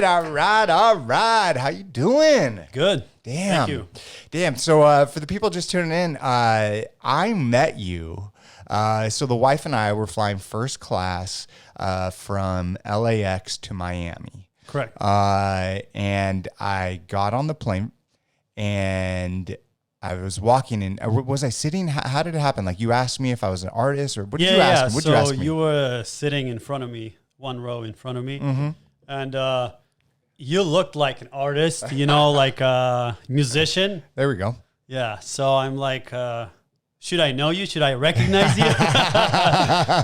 right. How you doing? Good. Damn. Thank you. Damn. So for the people just tuning in, I met you. So the wife and I were flying first class from LAX to Miami. Correct. And I got on the plane and I was walking in. Was I sitting? How did it happen? Like you asked me if I was an artist, or what did you ask me? What did you ask me? You were sitting in front of me, one row in front of me, and you looked like an artist, like a musician. There we go. Yeah. So I'm like, should I know you? Should I recognize you?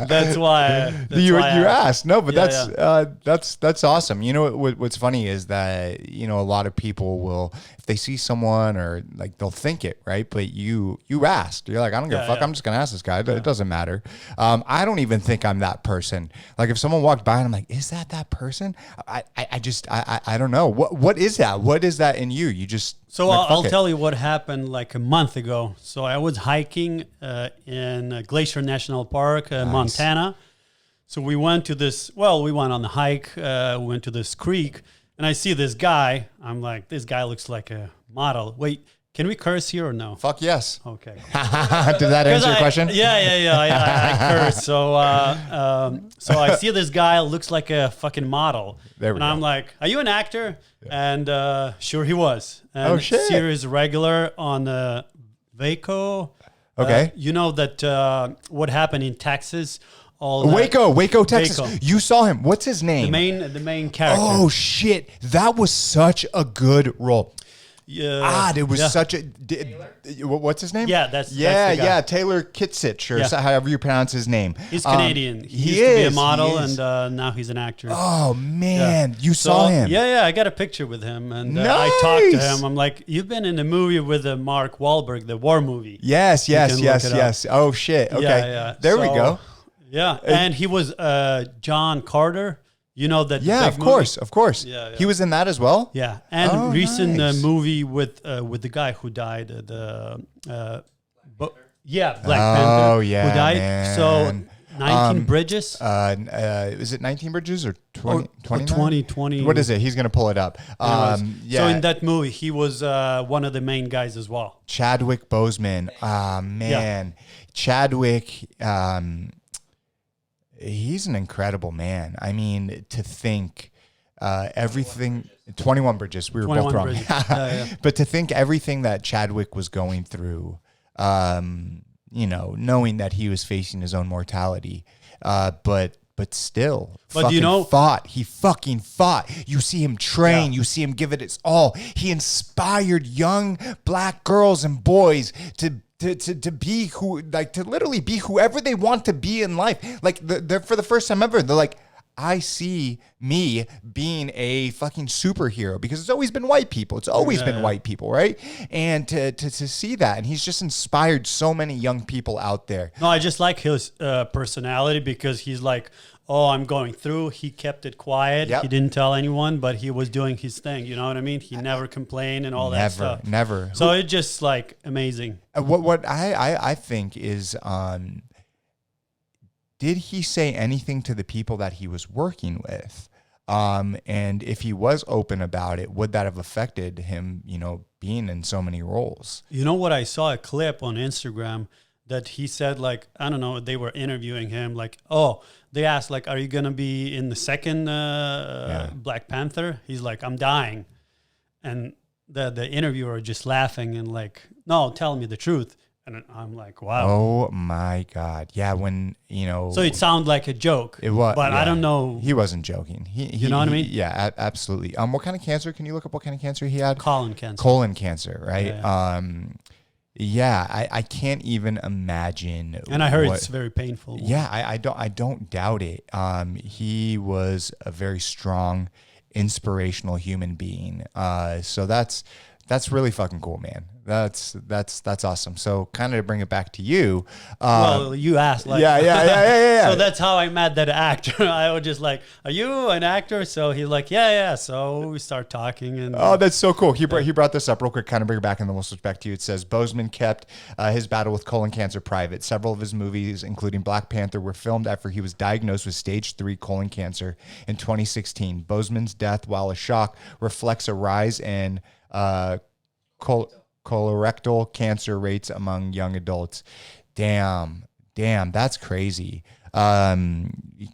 That's why. You asked. No, but that's awesome. You know what's funny is that a lot of people will, if they see someone or like they'll think it, right? But you asked. You're like, I don't give a fuck. I'm just gonna ask this guy. It doesn't matter. I don't even think I'm that person. Like if someone walked by and I'm like, is that person? I don't know. What is that? What is that in you? You just. So I'll tell you what happened like a month ago. So I was hiking in Glacier National Park, nice. Montana. So we went to this, we went on the hike, we went to this creek, and I see this guy. I'm like, this guy looks like a model. Wait, can we curse here or no? Fuck yes. Okay. Did that answer your question? Yeah. I curse. So I see this guy looks like a fucking model. There we go. I'm like, are you an actor? Yeah. And sure he was. And oh shit. Series regular on Vaco. Okay. You know that what happened in Texas? Waco, Texas. Waco. You saw him. What's his name? The main character. Oh shit, that was such a good role. Yeah. It was such a. What's his name? Yeah, that's the guy. Taylor Kitsich, or however you pronounce his name. He's Canadian. He used to be a model, and now he's an actor. Oh man, you saw him? Yeah, I got a picture with him, and nice. I talked to him. I'm like, you've been in the movie with Mark Wahlberg, the war movie. Yes. Oh shit. Okay. Yeah. There we go. Yeah, and he was John Carter. You know that? Yeah, of course. Yeah. He was in that as well. Yeah, and recent movie with the guy who died. Black Panther. Oh yeah, who died. Man. So 19 Bridges. Is it 19 Bridges or 20? 20. What is it? He's gonna pull it up. So in that movie, he was one of the main guys as well. Chadwick Boseman. Man, Chadwick. He's an incredible man. I mean, to think everything, 21 Bridges, we were both wrong. But to think everything that Chadwick was going through, knowing that he was facing his own mortality, but still, he fucking fought. You see him train, you see him give it his all. He inspired young black girls and boys to be to literally be whoever they want to be in life. Like they're for the first time ever, they're like, I see me being a fucking superhero, because it's always been white people. It's always been white people, right? And to see that, and he's just inspired so many young people out there. No, I just like his personality, because he's like, oh, I'm going through. He kept it quiet. Yep. He didn't tell anyone, but he was doing his thing. You know what I mean? He never complained and all that stuff. Never. So it's just like amazing. What I think is, did he say anything to the people that he was working with? And if he was open about it, would that have affected him, being in so many roles? You know what? I saw a clip on Instagram that he said, like, I don't know, they were interviewing him, like, they asked, like, are you going to be in the second Black Panther? He's like, I'm dying. And the interviewer just laughing and like, no, tell me the truth. And I'm like, wow. Oh my God. Yeah. When, So it sounded like a joke. It was. But I don't know. He wasn't joking. You know what I mean? Yeah, absolutely. What kind of cancer? Can you look up what kind of cancer he had? Colon cancer. Colon cancer, right? I can't even imagine. And I heard it's very painful. Yeah, I don't doubt it. He was a very strong, inspirational human being. So that's really fucking cool, man. That's awesome. So kind of to bring it back to you. Well, you asked, like, yeah. So that's how I met that actor. I was just like, "Are you an actor?" So he's like, "Yeah." So we start talking, and oh, that's so cool. He brought this up real quick. Kind of bring it back, and then we'll switch back to you. It says Boseman kept his battle with colon cancer private. Several of his movies, including Black Panther, were filmed after he was diagnosed with stage 3 colon cancer in 2016. Boseman's death, while a shock, reflects a rise in colorectal cancer rates among young adults. Damn, that's crazy.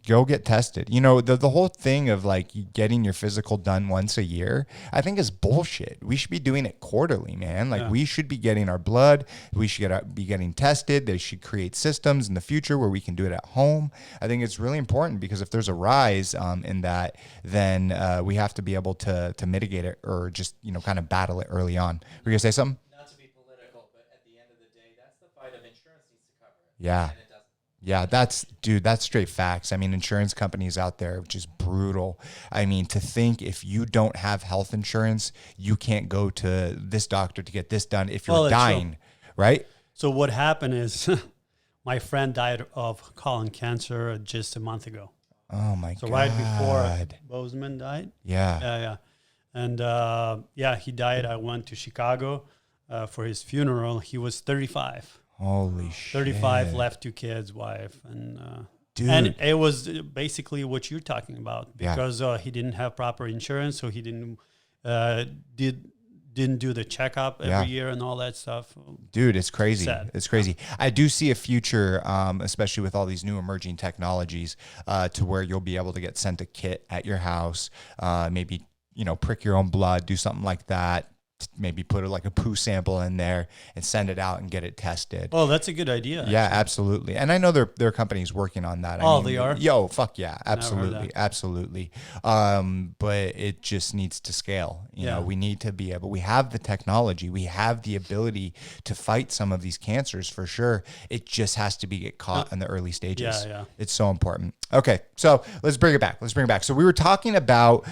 Go get tested. You know, the whole thing of like getting your physical done once a year, I think is bullshit. We should be doing it quarterly, man. Like we should be getting our blood. We should be getting tested. They should create systems in the future where we can do it at home. I think it's really important because if there's a rise in that, then we have to be able to mitigate it or just, you know, kind of battle it early on. Were you gonna say something? Not to be political, but at the end of the day, that's the fight of insurance needs to cover it. Yeah. And it doesn't. Yeah, that's straight facts. I mean, insurance companies out there, which is brutal. I mean, to think if you don't have health insurance, you can't go to this doctor to get this done if you're dying, right? So what happened is my friend died of colon cancer just a month ago. Oh my God. So right before Boseman died. Yeah. And he died. I went to Chicago for his funeral. He was 35. Holy shit. 35, left 2 kids, wife, and Dude. And it was basically what you're talking about because he didn't have proper insurance, so he didn't do the checkup every year and all that stuff. Dude, it's crazy. Sad. It's crazy. I do see a future, especially with all these new emerging technologies, to where you'll be able to get sent a kit at your house, maybe, you know, prick your own blood, do something like that. Maybe put like a poo sample in there and send it out and get it tested. Oh, that's a good idea. Yeah, absolutely. And I know there are companies working on that. They are? Yo, fuck yeah, absolutely. But it just needs to scale. You know, we need to be able. We have the technology. We have the ability to fight some of these cancers for sure. It just has to get caught in the early stages. Yeah. It's so important. Okay, so let's bring it back. So we were talking about,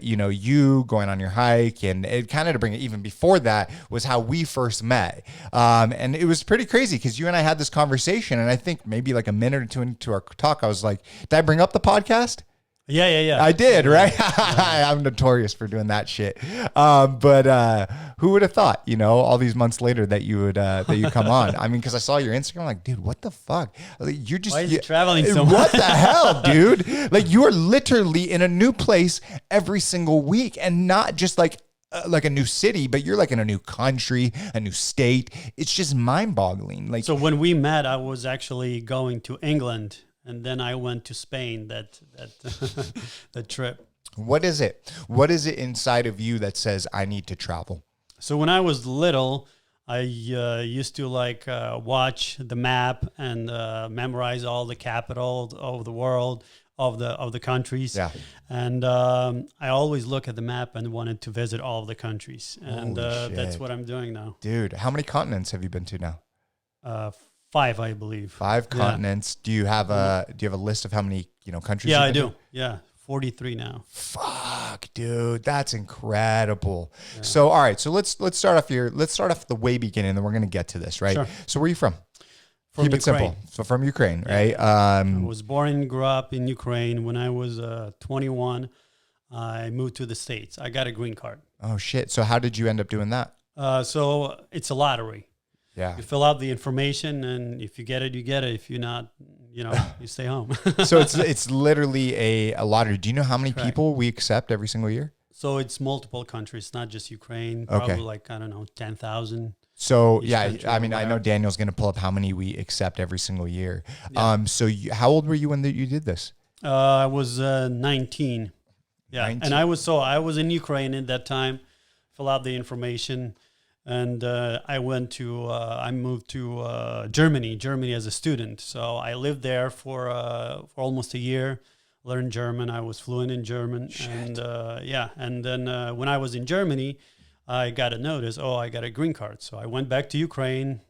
you going on your hike, and it kind of to bring it even before that was how we first met. And it was pretty crazy because you and I had this conversation, and I think maybe like a minute or two into our talk, I was like, did I bring up the podcast? Yeah. I did, right? I'm notorious for doing that shit. But who would have thought, you know, all these months later that you would come on? I mean, because I saw your Instagram, I'm like, dude, what the fuck? You're just why is he traveling so much? What the hell, dude? Like, you are literally in a new place every single week, and not just like a new city, but you're like in a new country, a new state. It's just mind-boggling. Like, so when we met, I was actually going to England. And then I went to Spain, that trip. What is it? What is it inside of you that says, I need to travel? So when I was little, I used to watch the map and memorize all the capitals of the world, of the countries. Yeah. And I always look at the map and wanted to visit all of the countries. And that's what I'm doing now. Dude, how many continents have you been to now? 5, I believe. 5 continents. Do you have a list of how many, countries? Yeah, I do. Yeah. 43 now. Fuck, dude, that's incredible. Yeah. So, all right, so let's start off here. Let's start off at the way beginning, and then we're gonna get to this, right? Sure. So, where are you from? Keep it simple. So, from Ukraine, right? I was born and grew up in Ukraine. When I was 21, I moved to the States. I got a green card. Oh shit! So, how did you end up doing that? So it's a lottery. Yeah. You fill out the information, and if you get it, you get it. If you're not, you stay home. So it's literally a lottery. Do you know how many people we accept every single year? So it's multiple countries, not just Ukraine. Probably 10,000. So I know Daniel's going to pull up how many we accept every single year. Yeah. How old were you when you did this? I was 19. Yeah, 19. And I was in Ukraine at that time. Fill out the information. And I moved to Germany as a student. So I lived there for almost a year, learned German. I was fluent in German. Shit. And then when I was in Germany, I got a notice, I got a green card. So I went back to Ukraine,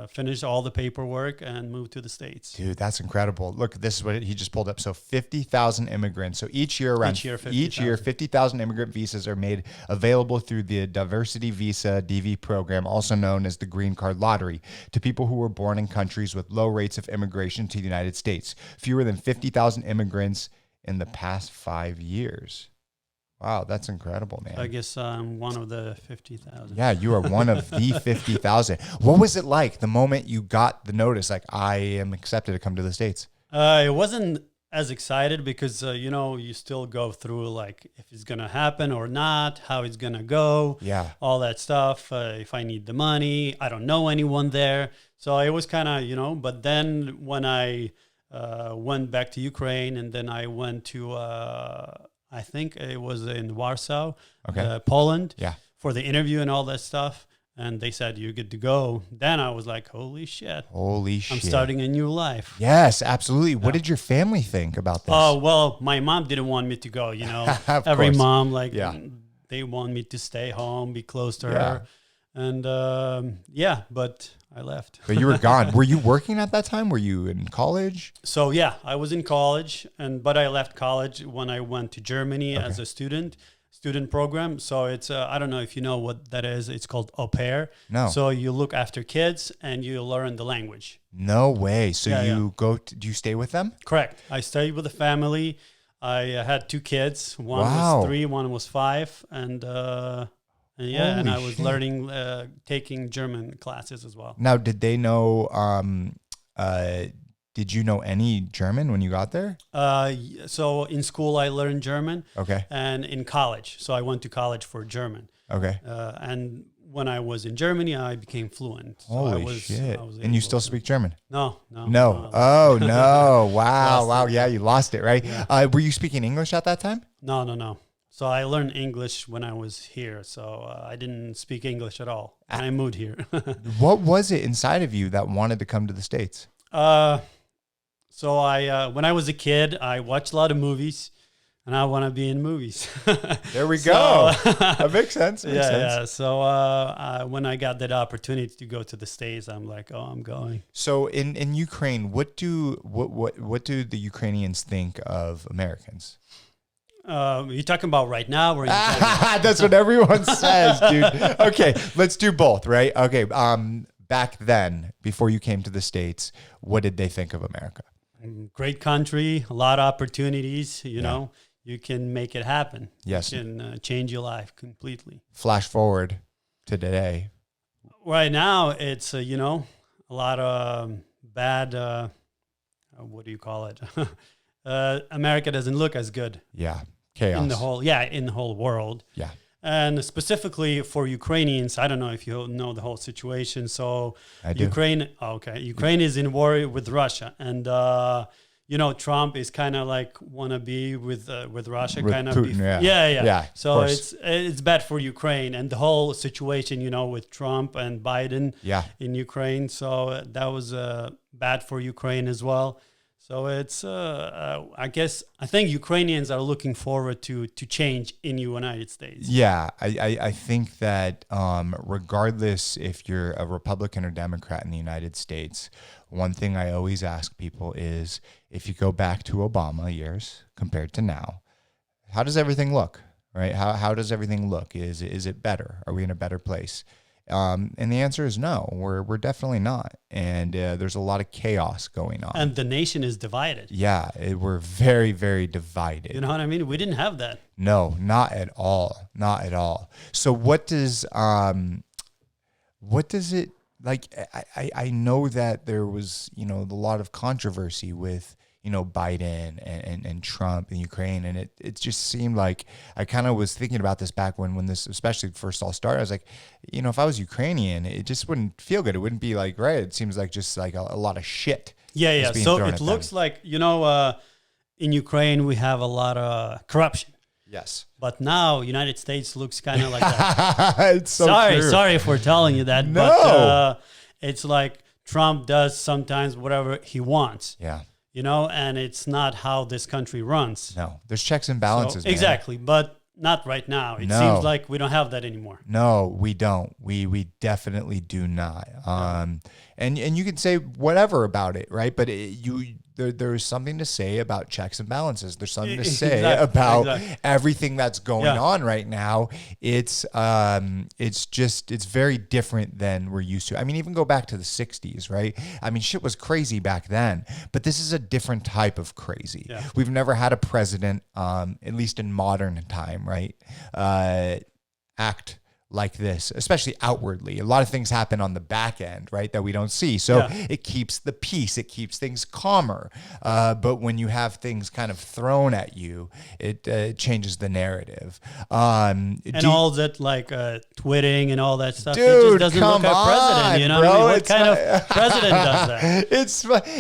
finished all the paperwork and moved to the States. Dude, that's incredible. Look, this is what he just pulled up. So 50,000 immigrants. So each year, 50,000 immigrant visas are made available through the Diversity Visa DV program, also known as the Green Card Lottery, to people who were born in countries with low rates of immigration to the United States. Fewer than 50,000 immigrants in the past 5 years. Wow, that's incredible, man. I guess I'm one of the 50,000. Yeah, you are one of the 50,000. What was it like the moment you got the notice, like, I am accepted to come to the States? It wasn't as excited because, you still go through, like, if it's going to happen or not, how it's going to go, all that stuff. If I need the money, I don't know anyone there. So it was kind of, but then when I went back to Ukraine and then I went to... I think it was in Warsaw, Poland, for the interview and all that stuff. And they said, you're good to go. Then I was like, holy shit. I'm starting a new life. Yes, absolutely. What did your family think about this? Oh, well, my mom didn't want me to go, Every mom, they want me to stay home, be close to her. And but I left. But you were gone. Were you working at that time? Were you in college? So I was in college, but I left college when I went to Germany as a student program. So it's I don't know if you know what that is. It's called au pair. No. So you look after kids and you learn the language. No way. So do you stay with them? Correct. I stayed with the family. I had 2 kids. One was 3, one was 5, and I was learning, taking German classes as well. Now, did they know, did you know any German when you got there? So in school, I learned German. Okay. And in college. So I went to college for German. Okay. And when I was in Germany, I became fluent. Holy shit. And you still speak German? No. Oh, no. Wow. Yeah, you lost it, right? Yeah. Were you speaking English at that time? No. So I learned English when I was here. So I didn't speak English at all. And I moved here. What was it inside of you that wanted to come to the States? So I, when I was a kid, I watched a lot of movies, and I want to be in movies. There we go. That makes sense. Yeah. So when I got that opportunity to go to the States, I'm like, oh, I'm going. So in Ukraine, what do the Ukrainians think of Americans? You talking about right now? Or That's what everyone says, dude. Okay, let's do both, right? Okay. Back then, before you came to the States, what did they think of America? Great country, a lot of opportunities. You know, you can make it happen. Yes, you can change your life completely. Flash forward to today. Right now, it's a lot of bad. What do you call it? America doesn't look as good. Yeah. Chaos. In the whole world. Yeah. And specifically for Ukrainians, I don't know if you know the whole situation. So I do. Ukraine is in war with Russia, and Trump is kind of like wanna be with Russia, with kind of. Putin, Yeah. So it's bad for Ukraine and the whole situation, with Trump and Biden. In Ukraine. So that was bad for Ukraine as well. So it's, I think Ukrainians are looking forward to change in the United States. Yeah, I think that regardless if you're a Republican or Democrat in the United States, one thing I always ask people is, if you go back to Obama years compared to now, how does everything look, right? How does everything look? Is it better? Are we in a better place? And the answer is no, we're definitely not. And there's a lot of chaos going on. And the nation is divided. Yeah, we're very, very divided. You know what I mean? We didn't have that. No, not at all. Not at all. So what does it, like, I know that there was, a lot of controversy with, Biden and Trump and Ukraine. And it just seemed like, I kind of was thinking about this back when this especially first all started. I was like, if I was Ukrainian, it just wouldn't feel good. It wouldn't be like, right. It seems like just like a lot of shit. Yeah. So it looks like, in Ukraine, we have a lot of corruption. Yes. But now United States looks kind of like that. It's so sorry for telling you that. No. But it's like Trump does sometimes whatever he wants. Yeah. And it's not how this country runs. No, there's checks and balances. So, exactly. But not right now. It No. seems like we don't have that anymore. No, we don't. We definitely do not. And you can say whatever about it, right? But there's something to say about checks and balances. There's something to say about everything that's going on right now. It's very different than we're used to. I mean, even go back to the 60s, right? I mean, shit was crazy back then, but this is a different type of crazy. Yeah. We've never had a president, at least in modern time, right? Act like this, especially outwardly. A lot of things happen on the back end, right, that we don't see. So it keeps the peace, it keeps things calmer. But when you have things kind of thrown at you, it changes the narrative. And all that, like twitting and all that stuff, dude, it just doesn't look like president. You know, bro, what I mean? What kind of president does that?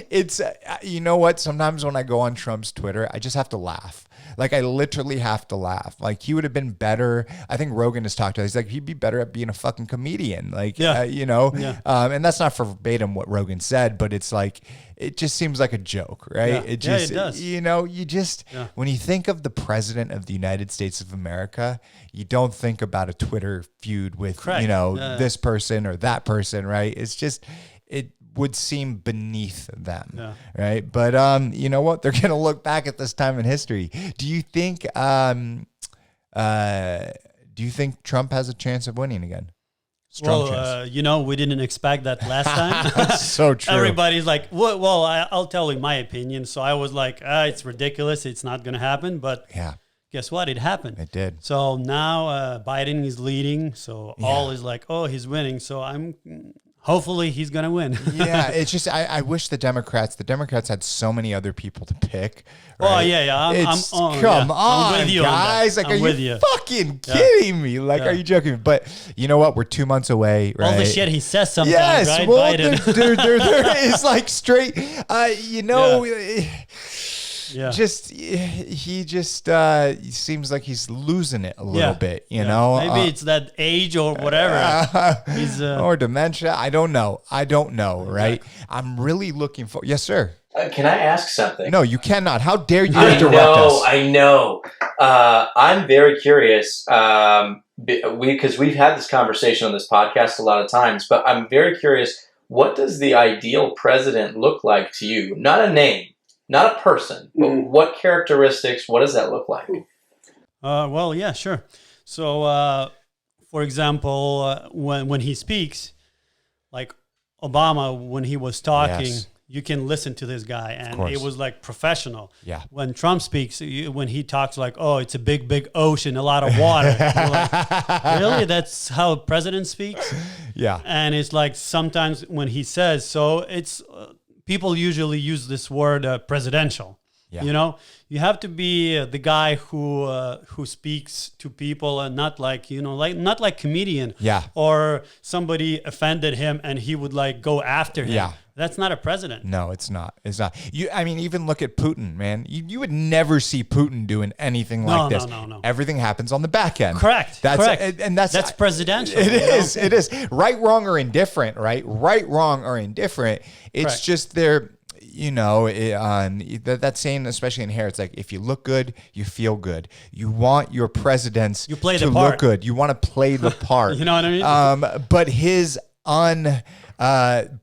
It's you know what? Sometimes when I go on Trump's Twitter, I just have to laugh. Like, I literally have to laugh. Like, he would have been better. I think Rogan has talked to us. He's like, he'd be better at being a fucking comedian. Like, you know, and that's not verbatim what Rogan said, but it's like, it just seems like a joke, right? Yeah. It just, it does. you know, you just, when you think of the president of the United States of America, you don't think about a Twitter feud with, you know, this person or that person, right? It's just, it would seem beneath them, right? But you know what? They're going to look back at this time in history. Do you think Trump has a chance of winning again? You know, we didn't expect that last time. That's so true. Everybody's like, well, I'll tell you my opinion. So I was like, it's ridiculous. It's not going to happen. But guess what? It happened. It did. So now Biden is leading. So all is like, oh, he's winning. So hopefully he's going to win. Yeah, it's just, I wish the Democrats had so many other people to pick. Right? Oh, yeah. Come on, I'm with you guys. Like, are you fucking kidding me? Like, are you joking? But you know what? We're 2 months away, right? All the shit he says sometimes, right? Well, Biden. there is like straight, you know... He seems like he's losing it a little bit, you know. Maybe it's that age or whatever. He's or dementia. I don't know, right? I'm really looking for. Yes, sir. Can I ask something? No, you cannot. How dare you interrupt us? I know. I'm very curious because we've had this conversation on this podcast a lot of times, but I'm very curious. What does the ideal president look like to you? Not a name. Not a person, but what characteristics, what does that look like? Well, yeah, sure. So, for example, when he speaks, like Obama, when he was talking, you can listen to this guy, and it was like professional. Yeah. When Trump speaks, when he talks like, oh, it's a big, big ocean, a lot of water. You're like, really? That's how a president speaks? Yeah. And it's like sometimes when he says, so it's... people usually use this word presidential. Yeah. You know, you have to be the guy who speaks to people and not like, you know, not like comedian. Yeah. Or somebody offended him and he would like go after him. Yeah. That's not a president. No, it's not. It's not. I mean, even look at Putin, man. You would never see Putin doing anything like this. No. Everything happens on the back end. Correct. Correct. And that's presidential. It is. It is. Right, wrong, or indifferent, right? Right, wrong, or indifferent. It's just there. You know, that saying, especially in hair, it's like, if you look good, you feel good. You want your presidents to look good. You want to play the part. You know what I mean? But his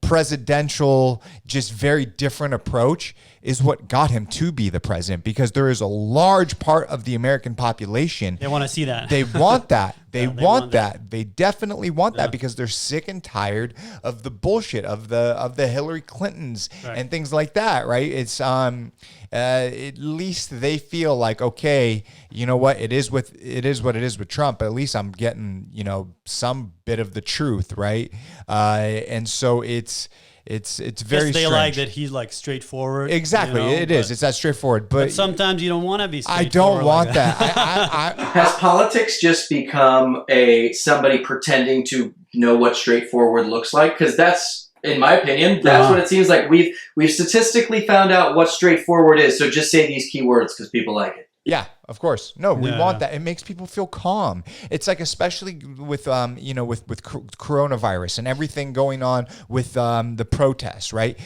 presidential, just very different approach is what got him to be the president, because there is a large part of the American population. They want to see that. They want that. They want that. They definitely want that because they're sick and tired of the bullshit of the Hillary Clintons and things like that, right? It's at least they feel like, okay, you know what? It is what it is with Trump, but at least I'm getting, you know, some bit of the truth, right? And so it's very they strange. like that he's like straightforward. Exactly, you know, it is. It's that straightforward. But sometimes you don't want to be straightforward. I don't want like that. Has politics just become somebody pretending to know what straightforward looks like? Because that's, in my opinion, that's what it seems like. We've statistically found out what straightforward is. So just say these keywords because people like it. Yeah, of course. No, we want that. It makes people feel calm. It's like, especially with with coronavirus and everything going on with the protests, right?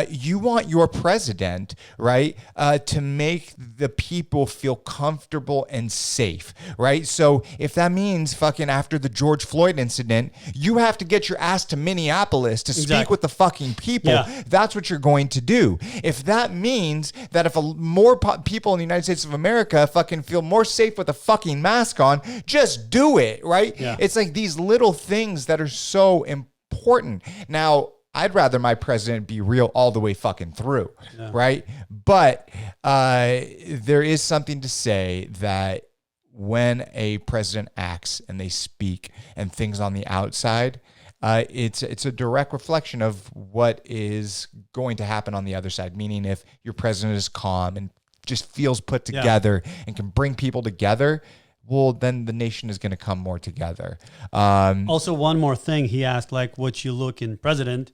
You want your president, right, to make the people feel comfortable and safe, right? So if that means fucking after the George Floyd incident, you have to get your ass to Minneapolis to speak with the fucking people. That's what you're going to do. If that means that if more people in the United States of America fucking feel more safe with a fucking mask on, just do it, right? Yeah. It's like these little things that are so important. Now, I'd rather my president be real all the way fucking through, right? But there is something to say that when a president acts and they speak and things on the outside, it's a direct reflection of what is going to happen on the other side. Meaning, if your president is calm and just feels put together and can bring people together, well, then the nation is going to come more together. Also, one more thing, he asked, like, what you look in president.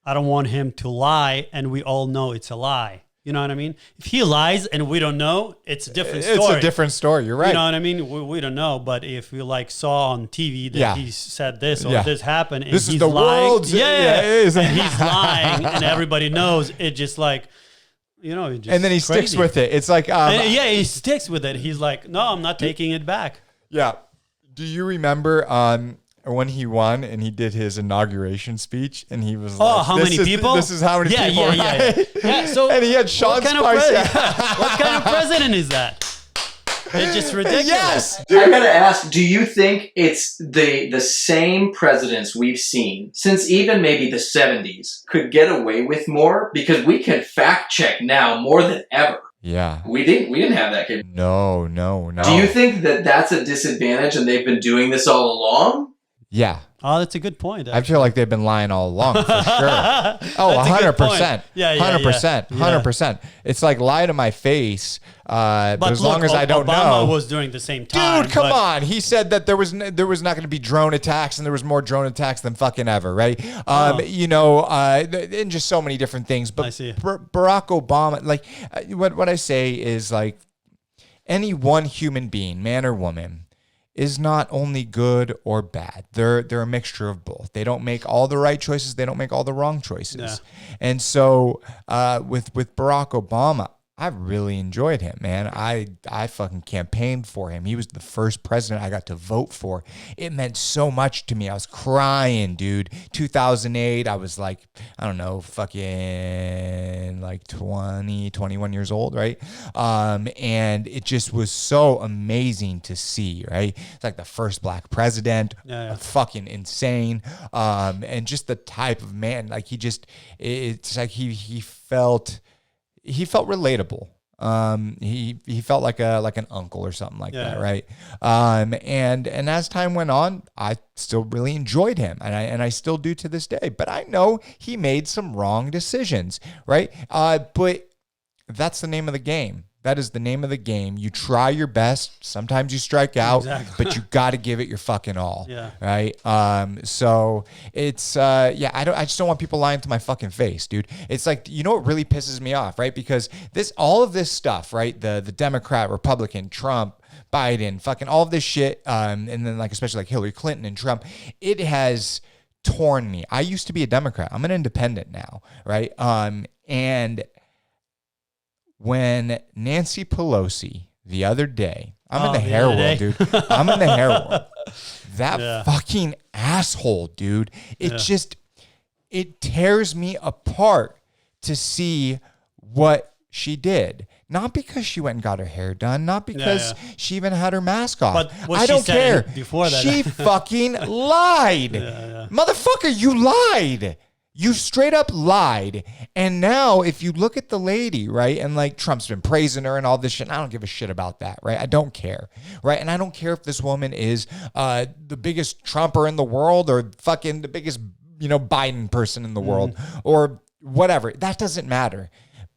I don't want him to lie, and we all know it's a lie. You know what I mean? If he lies and we don't know, it's a different story. It's a different story. You're right. You know what I mean? We don't know. But if we like saw on TV that he said this or this happened, and this he's is the lying, world's, and he's lying, and everybody knows, it just like, it just and then he sticks with it. It's like, he sticks with it. He's like, no, I'm not taking it back. Yeah. Do you remember when he won and he did his inauguration speech and he was like, how many people? This is how many people. Yeah. So and he had Sean Spicer. What kind of president is that? It's just ridiculous. Yes. I gotta ask, do you think it's the same presidents we've seen since even maybe the 70s could get away with more? Because we can fact check now more than ever. Yeah. We didn't have that capability. No. Do you think that that's a disadvantage and they've been doing this all along? Yeah. Oh, that's a good point. I feel like they've been lying all along, for sure. Oh, 100%. Yeah. 100%. It's like, lie to my face, but as long as I don't know. Obama was during the same time. Dude, come on. He said that there was not going to be drone attacks, and there was more drone attacks than fucking ever, right? And just so many different things. But I see. Barack Obama, like, what I say is, like, any one human being, man or woman, is not only good or bad. They're a mixture of both. They don't make all the right choices. They don't make all the wrong choices. Yeah. And so with Barack Obama, I really enjoyed him, man. I fucking campaigned for him. He was the first president I got to vote for. It meant so much to me. I was crying, dude. 2008, I was like, I don't know, fucking like 20, 21 years old, right? And it just was so amazing to see, right? It's like the first black president, fucking insane. And just the type of man, like it's like he felt relatable. He felt like an uncle or something like that, right? And as time went on, I still really enjoyed him, and I still do to this day. But I know he made some wrong decisions, right? But that's the name of the game. That is the name of the game. You try your best. Sometimes you strike out, but you got to give it your fucking all. Yeah. Right. So it's I just don't want people lying to my fucking face, dude. It's like, what really pisses me off, right? Because all of this stuff, right? The Democrat, Republican, Trump, Biden, fucking all of this shit, and then like especially like Hillary Clinton and Trump, it has torn me. I used to be a Democrat. I'm an independent now, right? And when Nancy Pelosi the other day, I'm in the hair world, dude. I'm in the hair world. That fucking asshole, dude. It tears me apart to see what she did. Not because she went and got her hair done, not because she even had her mask off. But what I don't care. Before that, she fucking lied. Motherfucker, you lied. You straight up lied. And now if you look at the lady, right, and like Trump's been praising her and all this shit, I don't give a shit about that, right? I don't care, right? And I don't care if this woman is the biggest Trumper in the world or fucking the biggest, Biden person in the world or whatever. That doesn't matter.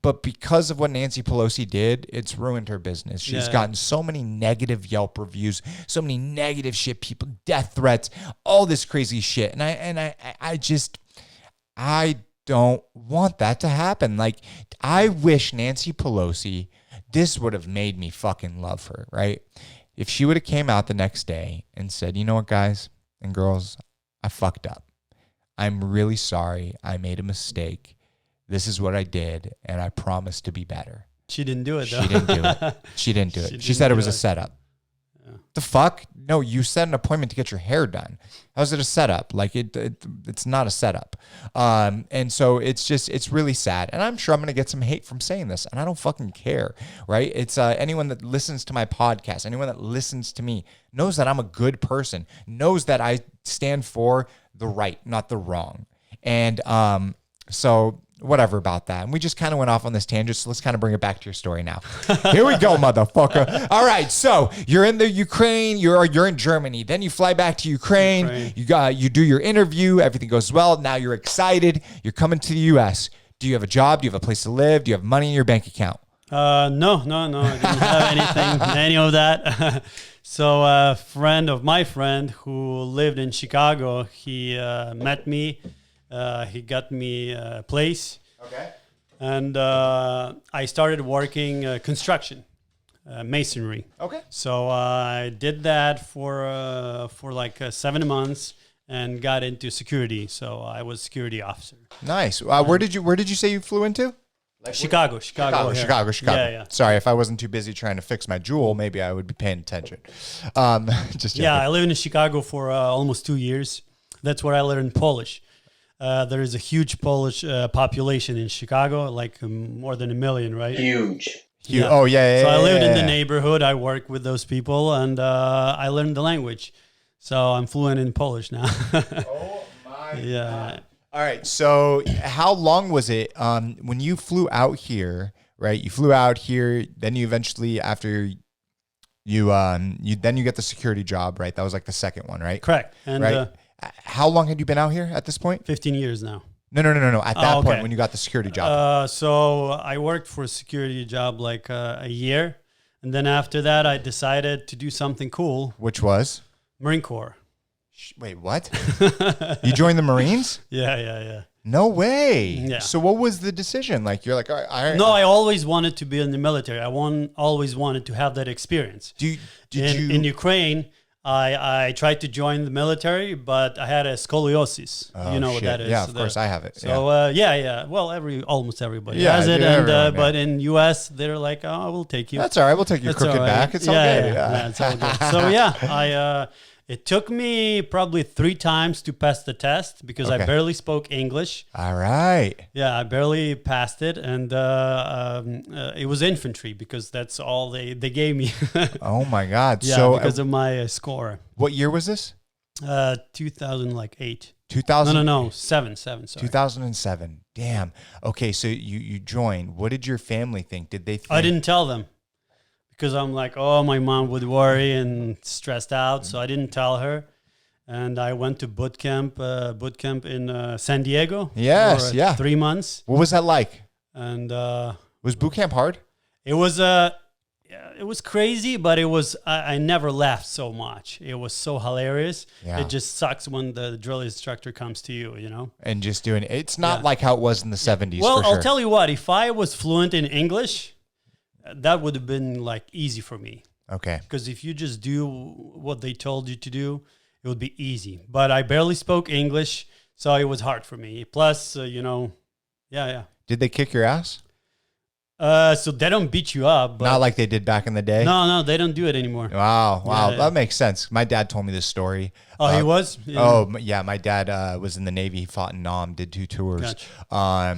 But because of what Nancy Pelosi did, it's ruined her business. She's gotten so many negative Yelp reviews, so many negative shit, people, death threats, all this crazy shit. And I don't want that to happen. Like, I wish Nancy Pelosi This would have made me fucking love her, right? If she would have came out the next day and said, you know what, guys and girls, I fucked up. I'm really sorry. I made a mistake. This is what I did, and I promise to be better. She didn't do it, though. She didn't do it. She didn't do it. She said it was a setup. Yeah. The fuck? No, you set an appointment to get your hair done. How's it a setup? Like it's not a setup. And so it's really sad. And I'm sure I'm going to get some hate from saying this, and I don't fucking care, right? It's anyone that listens to my podcast, anyone that listens to me knows that I'm a good person, knows that I stand for the right, not the wrong. And so whatever about that. And we just kind of went off on this tangent, so let's kind of bring it back to your story now. Here we go, motherfucker. All right, so you're in the Ukraine, you're in Germany, then you fly back to Ukraine. You do your interview, everything goes well. Now you're excited. You're coming to the US. Do you have a job? Do you have a place to live? Do you have money in your bank account? No. I didn't have anything, any of that. So a friend of my friend who lived in Chicago, he met me. He got me a place. Okay. And I started working construction, masonry. Okay. So I did that for like 7 months and got into security. So I was security officer. Nice. Where did you say you flew into? Like Chicago. Yeah. Sorry, if I wasn't too busy trying to fix my jewel, maybe I would be paying attention. Just joking. Yeah, I lived in Chicago for almost 2 years. That's where I learned Polish. There is a huge Polish population in Chicago, like more than 1 million, right? Huge. Yeah. Oh, yeah. So I lived in the neighborhood. I worked with those people, and I learned the language. So I'm fluent in Polish now. Oh, my God. All right. So how long was it when you flew out here, right? You flew out here, then you eventually, after you get the security job, right? That was like the second one, right? Correct. And right? How long had you been out here at this point? 15 years now. No. At that point, when you got the security job. So I worked for a security job like a year. And then after that, I decided to do something cool. Which was? Marine Corps. Wait, what? You joined the Marines? Yeah. No way. Yeah. So what was the decision? Like, you're like, all right. No, I always wanted to be in the military. I always wanted to have that experience. In Ukraine, I tried to join the military, but I had a scoliosis. Oh, you know what that is? Yeah, of course I have it. So yeah. Well, almost everybody has it, but in US they're like, oh, we'll take you. That's all right. We'll take your crooked back. It's all good. Yeah, it's all good. So yeah, it took me probably 3 times to pass the test because I barely spoke English. All right. Yeah, I barely passed it, and it was infantry because that's all they gave me. Oh my God! Yeah, so because of my score. What year was this? 2008. 2000? No, 7. Sorry. 2007. Damn. Okay, so you joined. What did your family think? Did they think? I didn't tell them. Because I'm like, oh, my mom would worry and stressed out, so I didn't tell her. And I went to boot camp in San Diego. Yes, for 3 months. What was that like? And was boot camp hard? It was it was crazy, but it was I never laughed so much. It was so hilarious. Yeah. It just sucks when the drill instructor comes to you, you know. And just doing it's not like how it was in the 70s. Well, for sure. I'll tell you what. If I was fluent in English, that would have been like easy for me. Okay. Because if you just do what they told you to do, it would be easy. But I barely spoke English, so it was hard for me. Plus, yeah. Did they kick your ass? So they don't beat you up. But not like they did back in the day? No, they don't do it anymore. Wow. Yeah. That makes sense. My dad told me this story. Oh, he was? Yeah. Oh, yeah. My dad was in the Navy. He fought in Nam, did 2 tours. Gotcha.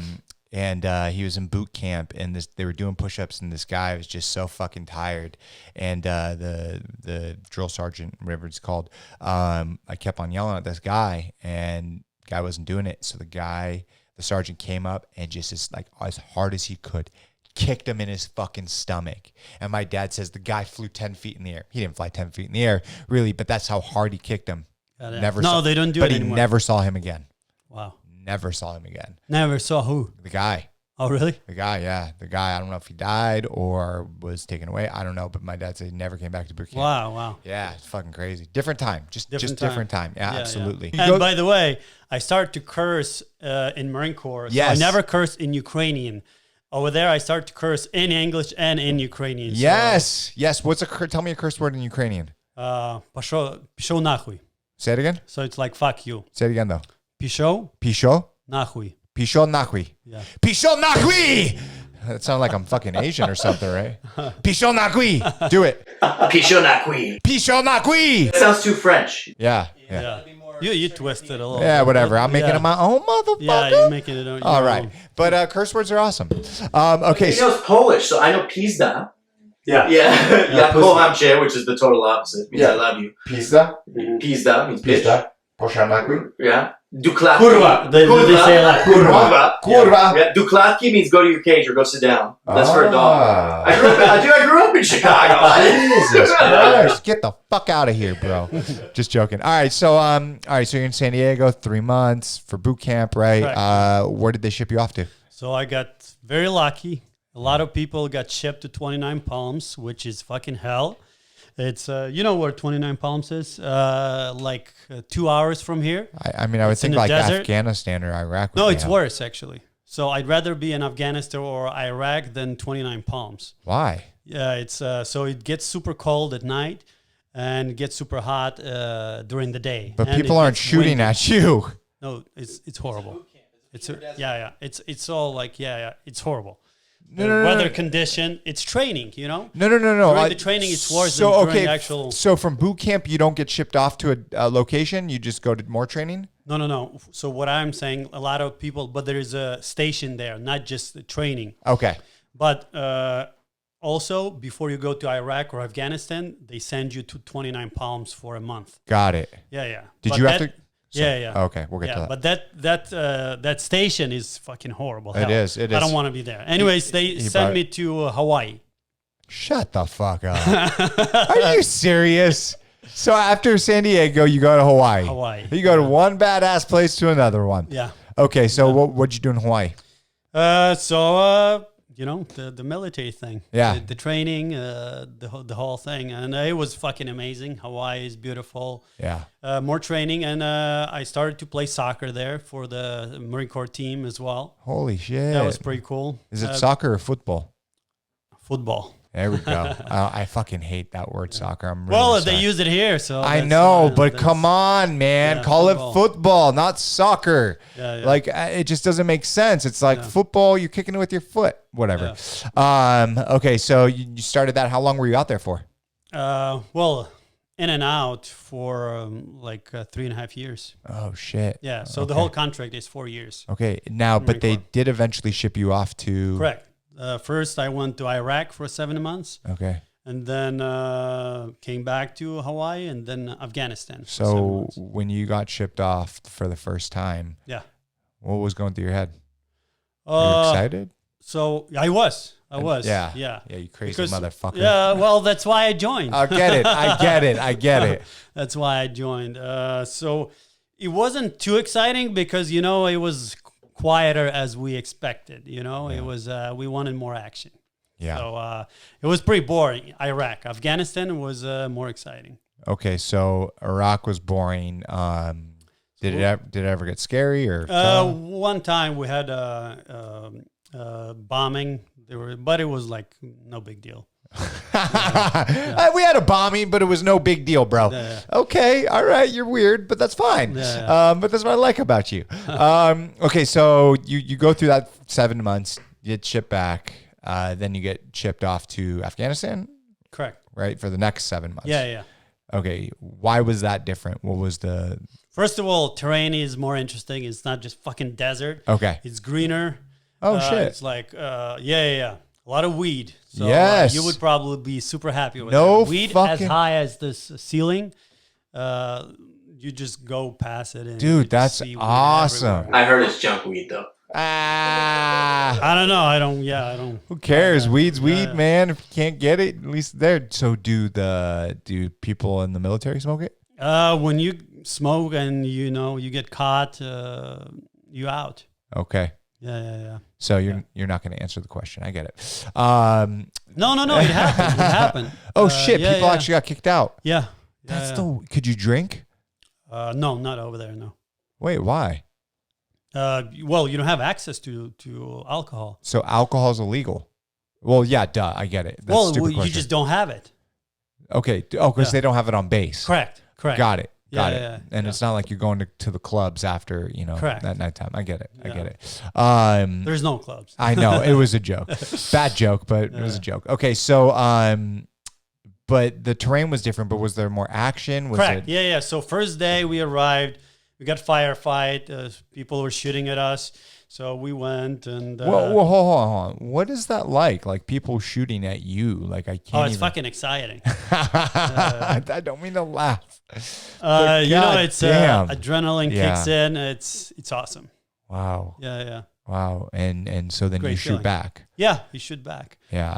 And he was in boot camp, and they were doing push-ups, and this guy was just so fucking tired. And the drill sergeant, whatever it's called, I kept on yelling at this guy, and the guy wasn't doing it. So the sergeant came up and just as hard as he could, kicked him in his fucking stomach. And my dad says the guy flew 10 feet in the air. He didn't fly 10 feet in the air, really, but that's how hard he kicked him. They don't do it anymore. But he never saw him again. Wow. Never saw him again. Never saw who? The guy. Oh, really? The guy, yeah. The guy, I don't know if he died or was taken away. I don't know, but my dad said he never came back to boot camp. Wow. Yeah, it's fucking crazy. Different time. Just different time. Yeah, absolutely. Yeah. And by the way, I started to curse in Marine Corps. So yes. I never cursed in Ukrainian. over there, I start to curse in English and in Ukrainian. Yes. Tell me a curse word in Ukrainian. Пошел нахуй. Say it again. So it's like fuck you. Say it again though. Пошел Pisho? нахуй. Pisho nachui. Yeah. Pisho nachui! That sounds like I'm fucking Asian or something, right? Pisho nachui. Do it. Pishonakui. Pisho nachui. It sounds too French. Yeah. You twist it a little. Yeah, whatever. I'm making it my own motherfucker. Yeah, you're making it your All right. own. But curse words are awesome. Okay. He knows Polish, so I know pizda. Yeah. Yeah. Kocham cię, which is the total opposite. Means I love you. Pizza. Pizda means bitch. Poshanakui. Yeah. Duklatki. Kurwa. They say like Kurwa. Kurva. Yeah. Duklatki means go to your cage or go sit down. That's for a dog. I grew up in Chicago. Jesus Christ. Get the fuck out of here, bro. Just joking. All right, so you're in San Diego 3 months for boot camp, right? Where did they ship you off to? So I got very lucky. A lot of people got shipped to 29 Palms, which is fucking hell. It's you know where 29 Palms is? 2 hours from here. I mean, I would think like desert. Afghanistan or Iraq. No, it's worse actually. So I'd rather be in Afghanistan or Iraq than 29 Palms. Why? Yeah, it's so it gets super cold at night and gets super hot during the day. But and people aren't shooting at you. No, it's horrible. It's it's all like it's horrible. No, weather condition. It's training, you know. No. During the training, it's worse than during the actual. So from boot camp, you don't get shipped off to a location. You just go to more training. No. So what I'm saying, a lot of people, but there is a station there, not just the training. Okay. But also, before you go to Iraq or Afghanistan, they send you to 29 Palms for a month. Got it. Yeah. Did you have to? Yeah. Okay, we'll get to that. But that station is fucking horrible. It is. I don't want to be there. Anyways, they sent me to Hawaii. Shut the fuck up. Are you serious? So after San Diego, you go to Hawaii. You go to one badass place to another one. Yeah. Okay, so what'd you do in Hawaii? You know, the military thing. Yeah. The training, the whole thing. And it was fucking amazing. Hawaii is beautiful. Yeah. More training. And I started to play soccer there for the Marine Corps team as well. Holy shit. That was pretty cool. Is it soccer or football? Football. There we go. I fucking hate that word soccer. I'm really they use it here, so I know, but come on, man. Call football. it football, not soccer. Yeah. Like it just doesn't make sense. It's like football, you're kicking it with your foot, whatever. Yeah. Okay, so you started that. How long were you out there for? Well, in and out for 3.5 years. Oh shit. Yeah. So the whole contract is 4 years. Okay. Now, but they did eventually ship you off to. Correct. First, I went to Iraq for 7 months. Okay. And then came back to Hawaii and then Afghanistan. So when you got shipped off for the first time, what was going through your head? Were you excited? So I was. Yeah. You crazy motherfucker. Yeah. Well, that's why I joined. I get it. I get it. That's why I joined. So it wasn't too exciting because, you know, it was quieter as we expected. You know, it was, we wanted more action. Yeah. So it was pretty boring. Iraq. Afghanistan was more exciting. Okay. So Iraq was boring. Did it ever get scary or? One time we had bombing. But it was like no big deal. We had a bombing, but it was no big deal, bro. Okay, all right, you're weird, but that's fine. But that's what I like about you. Okay, so you go through that 7 months, you get shipped back, then you get shipped off to Afghanistan. Correct. Right, for the next 7 months. Yeah. Okay, why was that different? What was the? First of all, terrain is more interesting. It's not just fucking desert. Okay. It's greener. Oh shit! It's like a lot of weed. So yes, you would probably be super happy with no that. Weed as high as this ceiling. You just go past it, and dude, that's awesome. I heard it's junk weed though. I don't know. I don't. Who cares? Weed's weed, man. If you can't get it, at least there. So do people in the military smoke it? When you smoke and you get caught, you out. Okay. Yeah. So you're not going to answer the question. I get it. No. It happened. It happened. Oh shit! People actually got kicked out. Yeah. That's Could you drink? No, not over there. No. Wait, why? Well, you don't have access to alcohol. So alcohol is illegal. Well, yeah, duh. I get it. That's a stupid You question. just don't have it. Okay. Oh, because they don't have it on base. Correct. Got it. Yeah, And it's not like you're going to the clubs after, that nighttime. I get it. I get it. There's no clubs. I know. It was a joke. Bad joke, but it was a joke. Okay. So, but the terrain was different, but was there more action? Was Correct. Yeah. So first day we arrived, we got firefight. People were shooting at us. So we went and... Well, hold on. What is that like? Like people shooting at you? Like I can't it's fucking exciting. I don't mean to laugh. It's adrenaline kicks in. It's awesome. Wow. Yeah. Wow. And so then you shoot back. Yeah, you shoot back. Yeah.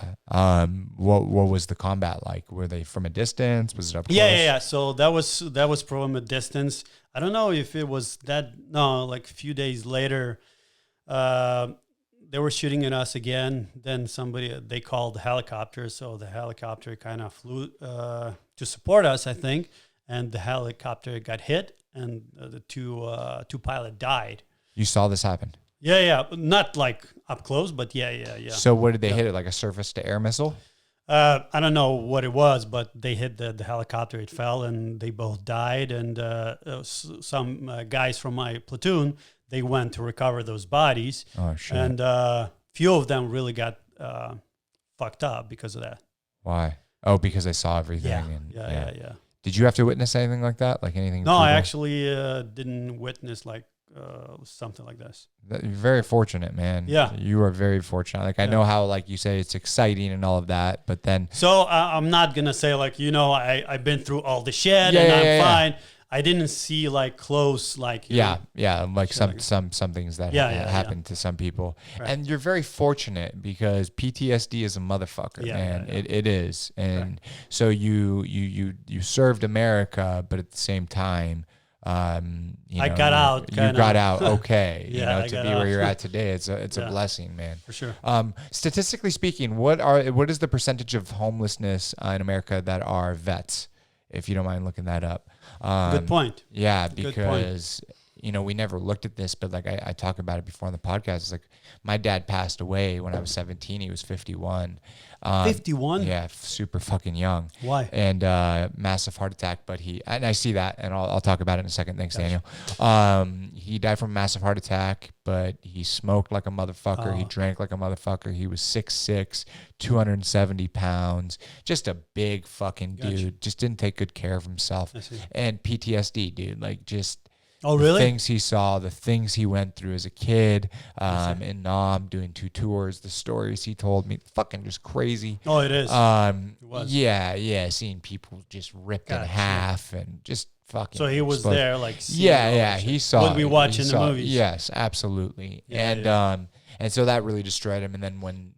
What was the combat like? Were they from a distance? Was it up close? Yeah. So that was from a distance. I don't know if it was like a few days later, they were shooting at us again. Then they called the helicopter. So the helicopter kind of flew to support us, I think. And the helicopter got hit, and the two pilot died. You saw this happen? Yeah. Not like up close, but yeah. So what did they hit it? Like a surface to air missile? I don't know what it was, but they hit the helicopter. It fell, and they both died. And some guys from my platoon, they went to recover those bodies. Oh, shit. And few of them really got fucked up because of that. Why? Oh, because they saw everything. Yeah. Did you have to witness anything like that? Like anything? No, I actually didn't witness like something like this. You're very fortunate, man. Yeah. You are very fortunate. Like I know how, like you say, it's exciting and all of that, but then. So I'm not going to say like, I've been through all the shit and I'm fine. I didn't see like close, like like some things that happen to some people, and you're very fortunate because PTSD is a motherfucker, man. It is, and so you served America, but at the same time, I got out. You got out, okay. I to be where you're at today, it's a blessing, man. For sure. Statistically speaking, what is the percentage of homelessness in America that are vets? If you don't mind looking that up. Good point. Yeah, because we never looked at this, but like I talk about it before on the podcast. It's like my dad passed away when I was 17. He was 51. 51? Yeah, super fucking young. Why? And massive heart attack. But I see that, and I'll talk about it in a second. Thanks, Daniel. He died from a massive heart attack, but he smoked like a motherfucker. He drank like a motherfucker. He was 6'6", 270 pounds. Just a big fucking dude. Just didn't take good care of himself. And PTSD, dude. Like just... Oh, really? The things he saw, the things he went through as a kid, in Nam doing 2 tours, the stories he told me, fucking just crazy. Oh, it is. It was. Yeah, seeing people just ripped in half and just fucking. So he was there, like. He saw. What we watch in the movies. Yes, absolutely. And so that really destroyed him. And then when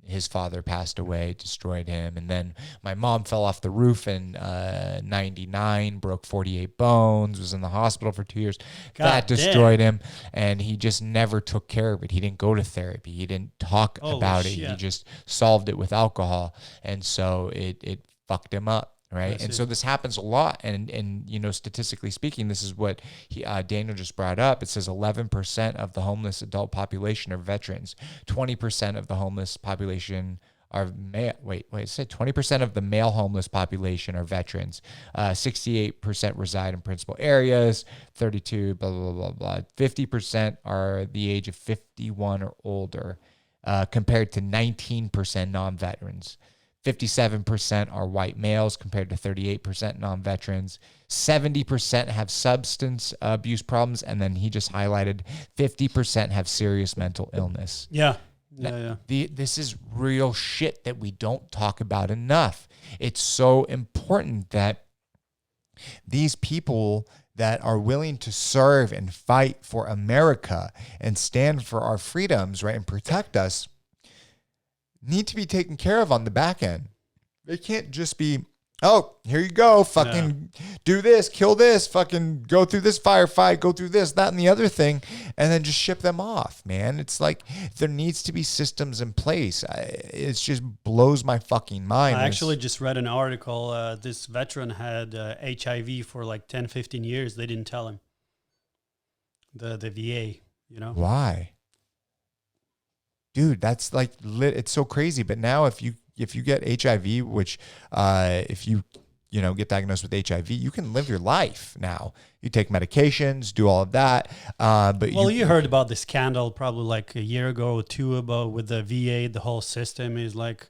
his father passed away, it destroyed him. And then my mom fell off the roof in 99, broke 48 bones, was in the hospital for 2 years. That destroyed him. And he just never took care of it. He didn't go to therapy. He didn't talk about it. He just solved it with alcohol. And so it fucked him up. Right. And so this happens a lot. And statistically speaking, this is what Daniel just brought up. It says 11% of the homeless adult population are veterans. 20% of the homeless population are male. Wait, it said 20% of the male homeless population are veterans. 68% reside in principal areas. 32, blah, blah, blah, blah. 50% are the age of 51 or older, compared to 19% non-veterans. 57% are white males compared to 38% non-veterans. 70% have substance abuse problems. And then he just highlighted 50% have serious mental illness. Yeah. This is real shit that we don't talk about enough. It's so important that these people that are willing to serve and fight for America and stand for our freedoms, right, and protect us, need to be taken care of on the back end. They can't just be, oh, here you go, fucking do this, kill this, fucking go through this firefight, go through this, that, and the other thing, and then just ship them off, man. It's like there needs to be systems in place. It just blows my fucking mind. I actually just read an article. This veteran had HIV for like 10, 15 years. They didn't tell him. The VA. Why? Dude, that's like it's so crazy. But now if you get HIV, which if you get diagnosed with HIV, you can live your life now. You take medications, do all of that. But you heard about the scandal probably like a year ago or two about with the VA. The whole system is like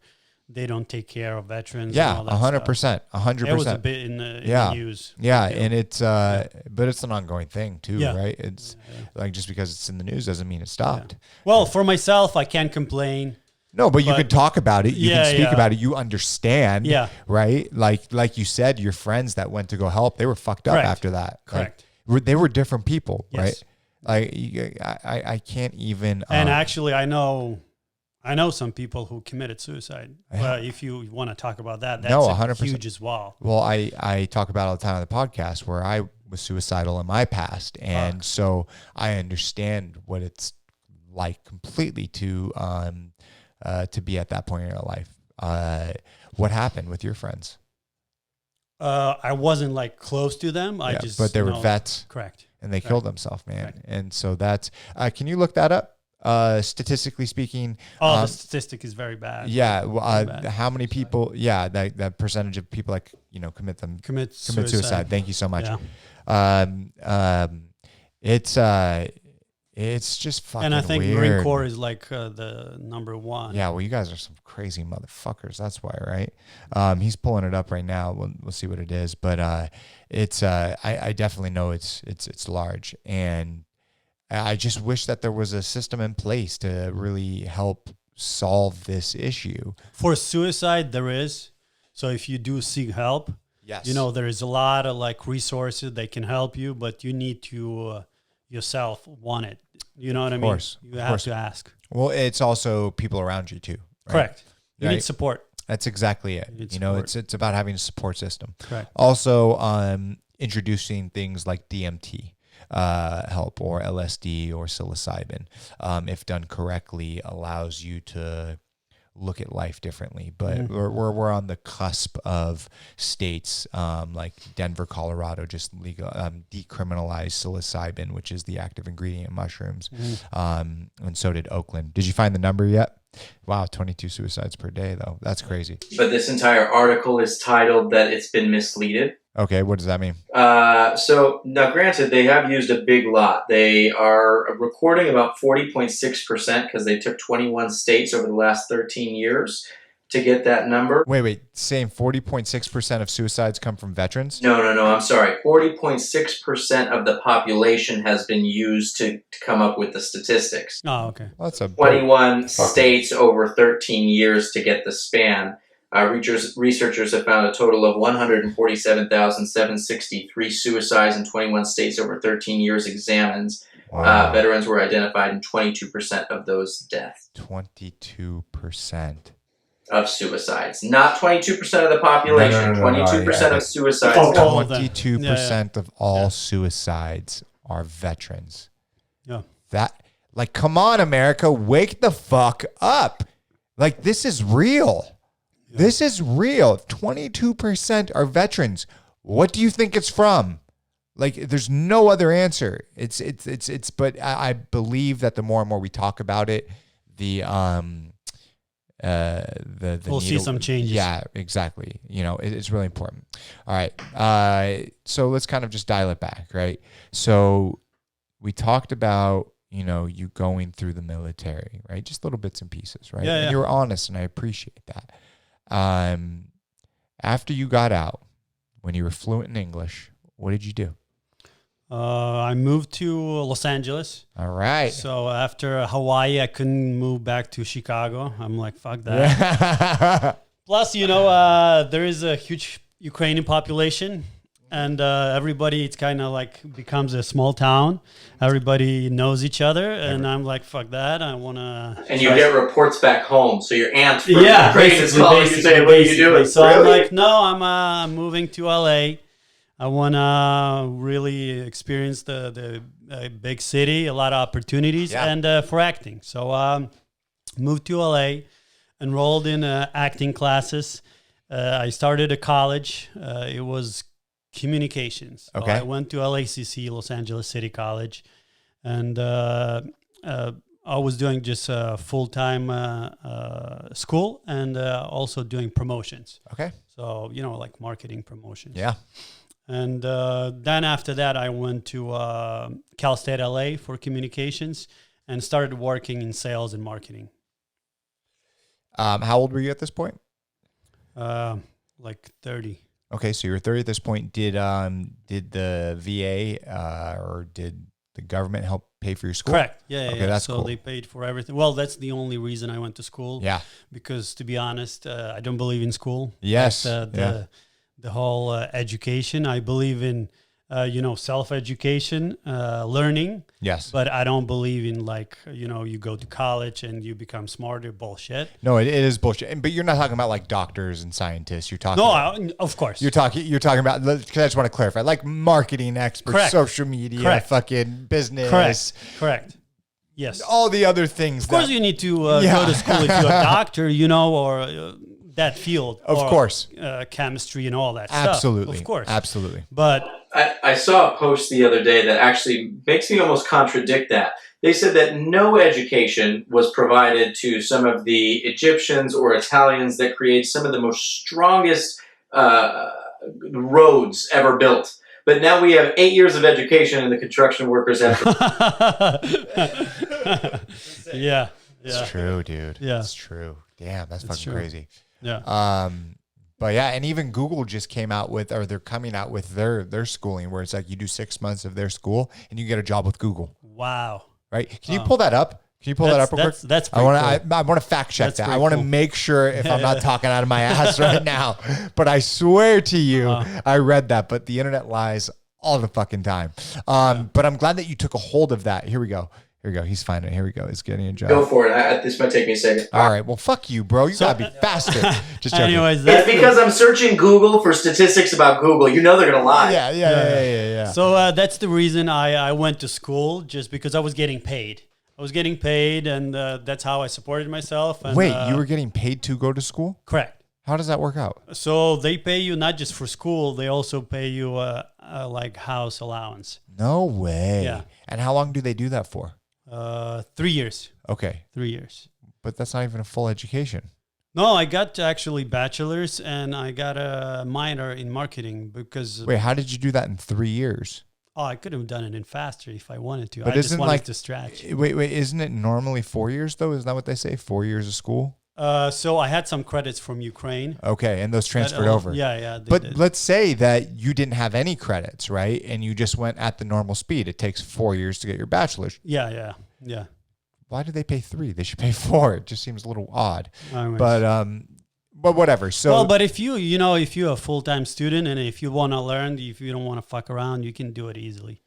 they don't take care of veterans. Yeah, 100%, 100%. It was a bit in the news. Yeah, and it's but it's an ongoing thing too, Yeah. right? It's like just because it's in the news doesn't mean it stopped. Yeah. Well, for myself, I can't complain. No, but you can talk about it. You can speak about it. You understand. Yeah. Right? Like you said, your friends that went to go help, they were fucked up after that. Correct. Like, they were different people, Yes. right? Like I can't even. And actually, I know some people who committed suicide. Well, if you want to talk about that, that's 100%. Huge as well. Well, I talk about it all the time on the podcast where I was suicidal in my past. And so I understand what it's like completely to be at that point in your life. What happened with your friends? I wasn't like close to them. But they were vets. Correct. And they killed themselves, man. Correct. And so that's, can you look that up? Statistically speaking, the statistic is very bad. Yeah. How many people? Yeah. That percentage of people like, commit suicide. Thank you so much. Yeah. It's just fucking weird. And I think Marine Corps is like the number one. Yeah, well, you guys are some crazy motherfuckers. That's why, right? He's pulling it up right now. We'll see what it is, but I definitely know it's large, and I just wish that there was a system in place to really help solve this issue. For suicide, there is. So if you do seek help, yes, there is a lot of like resources that can help you, but you need to yourself want it. You know what I mean? Course, you have to ask. Well, it's also people around you too. Right? Correct. You need support. That's exactly it. It's about having a support system. Correct. Also, introducing things like DMT help or LSD or psilocybin, if done correctly, allows you to look at life differently. But we're on the cusp of states like Denver, Colorado, just legal decriminalized psilocybin, which is the active ingredient in mushrooms. And so did Oakland. Did you find the number yet? Wow, 22 suicides per day though. That's crazy. But this entire article is titled that it's been misleaded. Okay, what does that mean? So now, granted, they have used a big lot. They are recording about 40.6% because they took 21 states over the last 13 years to get that number. Wait, saying 40.6% of suicides come from veterans? No, I'm sorry. 40.6% of the population has been used to come up with the statistics. Oh, okay. Well, that's 21 states over 13 years to get the span. Researchers have found a total of 147,763 suicides in 21 states over 13 years examined. Wow. Veterans were identified in 22% of those deaths. 22%. Of suicides. Not 22% of the population. 22% of suicides. 22% of all suicides are veterans. Yeah. Like, come on, America, wake the fuck up. Like, this is real. This is real. 22% are veterans. What do you think it's from? Like, there's no other answer. But I believe that the more and more we talk about it, we'll see some changes. Yeah, exactly. It's really important. All right. So let's kind of just dial it back, right? So we talked about, you going through the military, right? Just little bits and pieces, right? Yeah, and you were honest, and I appreciate that. After you got out, when you were fluent in English, what did you do? I moved to Los Angeles. All right. So after Hawaii, I couldn't move back to Chicago. I'm like, fuck that. Yeah. Plus, there is a huge Ukrainian population. And everybody, it's kind of like becomes a small town. Everybody knows each other. And I'm like, fuck that. I want to... And you get reports back home. So your aunt from Ukraine is calling you saying, what are you doing? So really? I'm like, no, I'm moving to LA. I want to really experience the big city, a lot of opportunities, and for acting. So moved to LA, enrolled in acting classes. I started a college. It was communications. So okay. I went to LACC, Los Angeles City College. and I was doing just full-time school and also doing promotions. Okay. So, like marketing promotions. Yeah. And then after that, I went to Cal State LA for communications and started working in sales and marketing. How old were you at this point? Like 30. Okay, so you were 30 at this point. Did the VA or did the government help pay for your school? Correct. Yeah. Okay, that's so cool. they paid for everything. Well, that's the only reason I went to school. Yeah. Because to be honest, I don't believe in school. Yes. The whole education. I believe in self-education, learning. Yes. But I don't believe in you go to college and you become smarter. Bullshit. No, it is bullshit. But you're not talking about like doctors and scientists. You're talking. No, of course. You're talking about. Because I just want to clarify, like marketing experts, Correct. social media, Correct. fucking business. Correct. Yes. All the other things. Of course, you need to go to school if you're a doctor, or that field. Of course. Chemistry and all that Absolutely. stuff. Of course. Absolutely. But I saw a post the other day that actually makes me almost contradict that. They said that no education was provided to some of the Egyptians or Italians that create some of the most strongest roads ever built. But now we have 8 years of education and the construction workers have... Yeah. It's true, dude. Yeah. It's true. Damn, that's fucking true. crazy. Yeah. But yeah, and even Google just came out with, or they're coming out with their schooling, where it's like you do 6 months of their school and you get a job with Google. Wow. Right? Can you pull that up? Can you pull that up real quick? That's I want to fact check that. I want to make sure if I'm not talking out of my ass right now. But I swear to you, I read that. But the internet lies all the fucking time. But I'm glad that you took a hold of that. Here we go. He's finding it. Here we go. He's getting a job. Go for it. This might take me a second. All right. Well, fuck you, bro. You gotta be faster. Just joking. Anyways, it's because I'm searching Google for statistics about Google. You know they're gonna lie. Yeah. So that's the reason I went to school, just because I was getting paid. And that's how I supported myself. And, Wait, you were getting paid to go to school? Correct. How does that work out? So they pay you not just for school; they also pay you like house allowance. No way. Yeah. And how long do they do that for? 3 years. Okay. 3 years. But that's not even a full education. No, I got actually bachelor's and I got a minor in marketing because... Wait, how did you do that in 3 years? Oh, I could have done it in faster if I wanted to. But I just wanted to stretch. Wait, isn't it normally 4 years though? Isn't that what they say? 4 years of school? So I had some credits from Ukraine. Okay, and those transferred over. Yeah. But let's say that you didn't have any credits, right? And you just went at the normal speed. It takes 4 years to get your bachelor's. Yeah. Why do they pay 3? They should pay 4. It just seems a little odd. Anyways. But whatever. So but if you're a full-time student and if you want to learn, if you don't want to fuck around, you can do it easily.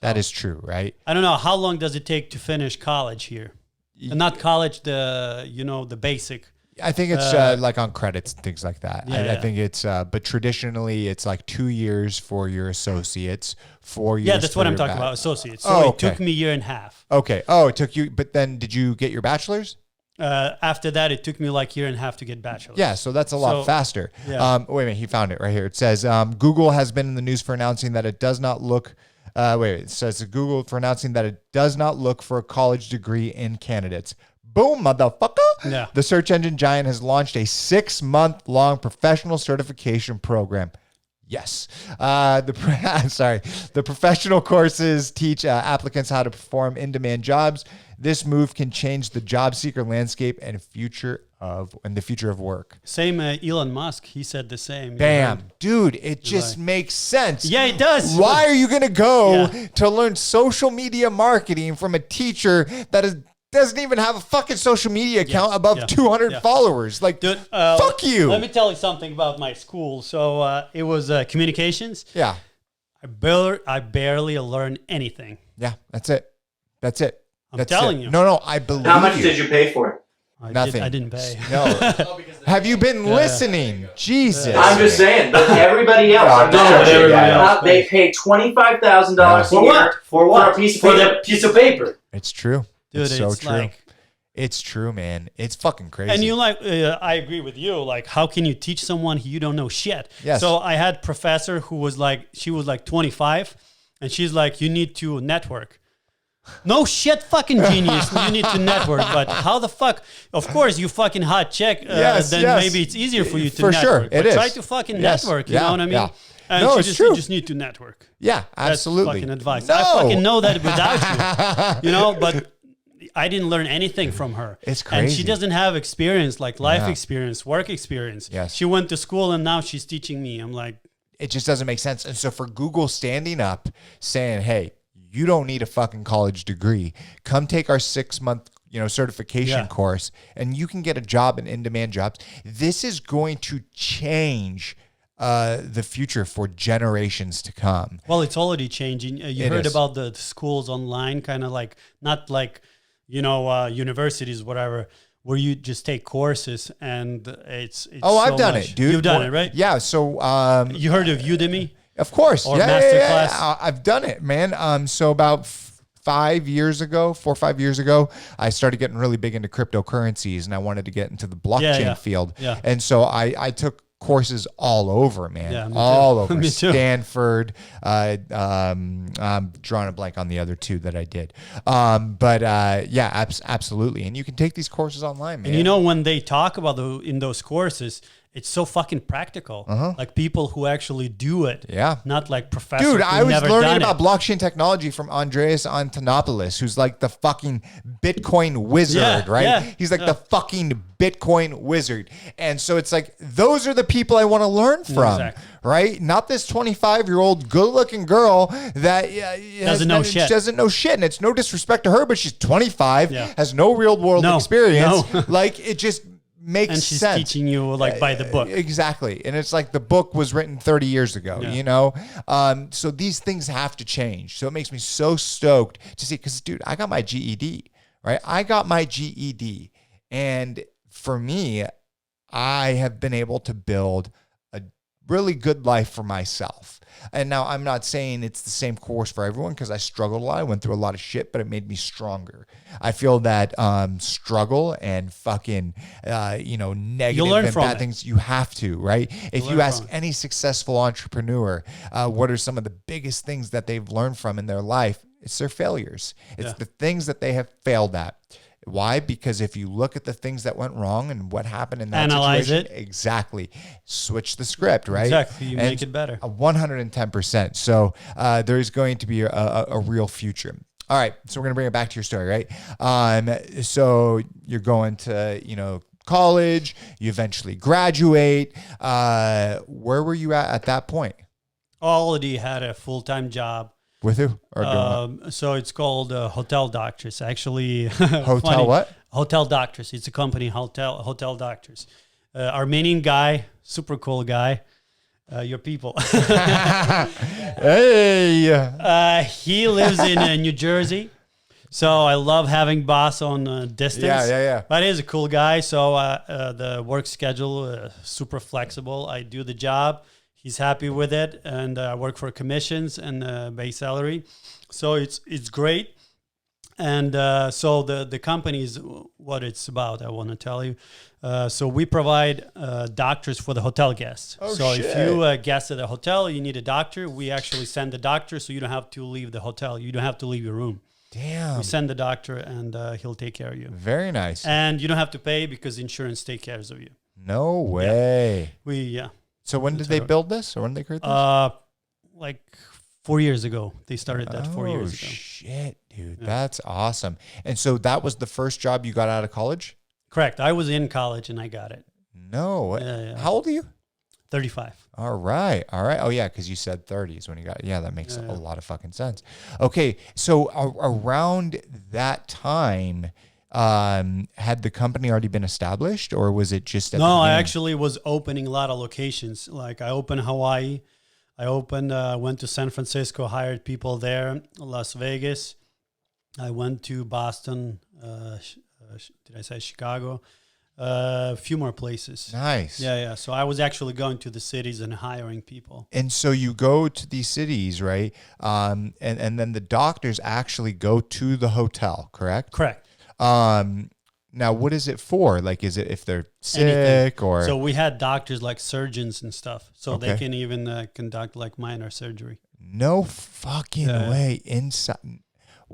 that is true, right? I don't know, how long does it take to finish college here? And not college, the basic. I think it's like on credits and things like that. I think it's, but traditionally it's like 2 years for your associates, 4 years. Yeah, that's what I'm talking about, associates. So it took me a year and a half. Okay. Oh, it took you, but then did you get your bachelor's? After that, it took me like a year and a half to get bachelor's. Yeah, so that's a lot faster. Yeah. Wait a minute, he found it right here. It says Google has been in the news for announcing that it does not look. It says Google for announcing that it does not look for a college degree in candidates. Boom, motherfucker. Yeah. The search engine giant has launched a 6-month-long professional certification program. Yes. The professional courses teach applicants how to perform in-demand jobs. This move can change the job seeker landscape and the future of work. Same Elon Musk, he said the same. Bam. Dude, it just makes sense. Yeah, it does. Why are you going to go to learn social media marketing from a teacher that doesn't even have a fucking social media account above 200 followers? Like, dude, fuck you. Let me tell you something about my school. So it was communications. Yeah. I barely learned anything. Yeah, that's it. I'm telling you. No, I believe you. How much did you pay for it? Nothing. I didn't pay. No. Have you been listening? Jesus. I'm just saying. But everybody else, they pay $25,000 a year for a piece of paper. For the piece of paper. It's true. Dude, it's so true. It's true, man. It's fucking crazy. And I agree with you. Like, how can you teach someone you don't know shit? Yes. So I had a professor who was like, she was like 25, and she's like, you need to network. No shit, fucking genius. You need to network, but how the fuck? Of course, you fucking hot chick. Then maybe it's easier for you to network. Sure, it is. Try to fucking network. You know what I mean? Yeah. And No, it's true. You just need to network. Yeah, absolutely. That's fucking advice. No. I fucking know that without you. You know, but I didn't learn anything from her. It's crazy. And she doesn't have experience, like life experience, work experience. Yes. She went to school and now she's teaching me. I'm like, it just doesn't make sense. And so for Google standing up saying, hey, you don't need a fucking college degree. Come take our 6-month, certification course and you can get a job in in-demand jobs. This is going to change the future for generations to come. Well, it's already changing. You heard about the schools online, kind of like, not like, universities, whatever, where you just take courses and it's I've done it, dude. You've done it, right? Yeah. So you heard of Udemy? Of course. Or Masterclass? Yeah. I've done it, man. So about 4 or 5 years ago, I started getting really big into cryptocurrencies and I wanted to get into the blockchain field. Yeah. And so I took courses all over, man. Yeah, all over. Me too. Stanford. I'm drawing a blank on the other two that I did. Absolutely. And you can take these courses online, man. And when they talk about in those courses, it's so fucking practical. Like people who actually do it. Yeah. Not like professors. Dude, I was learning about it. blockchain technology from Andreas Antonopoulos, who's like the fucking Bitcoin wizard, right? Yeah, He's like the fucking Bitcoin wizard. And so it's like, those are the people I want to learn from, right? Not this 25-year-old good-looking girl that doesn't know shit. Doesn't know shit. And it's no disrespect to her, but she's 25, has no real-world experience. No. Like, it just makes sense. And she's teaching you like by the book. Exactly. And it's like the book was written 30 years ago, So these things have to change. So it makes me so stoked to see, because, dude, I got my GED, right? I got my GED. And for me, I have been able to build a really good life for myself. And now I'm not saying it's the same course for everyone, because I struggled a lot. I went through a lot of shit, but it made me stronger. I feel that struggle and fucking, negative and bad things, you have to, right? If you ask any successful entrepreneur, what are some of the biggest things that they've learned from in their life? It's their failures. It's the things that they have failed at. Why? Because if you look at the things that went wrong and what happened in that Analyze situation, it. Exactly. Switch the script, right? Exactly. You make it better. 110%. So there's going to be a real future. All right. So we're going to bring it back to your story, right? So you're going to, college, you eventually graduate. Where were you at that point? Already had a full-time job. With who? Or so it's called Hotel Doctors. Actually, Hotel what? Hotel Doctors. It's a company, Hotel Doctors. Armenian guy, super cool guy. Your people. Hey. He lives in New Jersey. So I love having boss on distance. Yeah. But he's a cool guy. So the work schedule super flexible. I do the job. He's happy with it, and I work for commissions and base salary, so it's great. And so the company is what it's about. I want to tell you. So we provide doctors for the hotel guests. If you guest at a hotel, you need a doctor. We actually send the doctor, so you don't have to leave the hotel. You don't have to leave your room. Damn. We send the doctor, and he'll take care of you. Very nice. And you don't have to pay because insurance takes care of you. No way. So when did they build this, or when did they create this? Like 4 years ago. They started that 4 years ago. Shit, dude. Yeah. That's awesome. And so that was the first job you got out of college? Correct. I was in college and I got it. No. Yeah. How old are you? 35. All right. Oh, yeah, because you said 30s when you got it. Yeah, that makes a lot of fucking sense. Okay, so around that time, had the company already been established, or was it just at the I actually was opening a lot of locations. Like I opened Hawaii, went to San Francisco, hired people there, Las Vegas. I went to Boston, did I say Chicago? A few more places. Nice. Yeah. So I was actually going to the cities and hiring people. And so you go to these cities, right? And then the doctors actually go to the hotel, correct? Correct. Now, what is it for? Like, is it if they're sick Anything. or? So we had doctors like surgeons and stuff. So they can even conduct like minor surgery. No fucking way. Inside.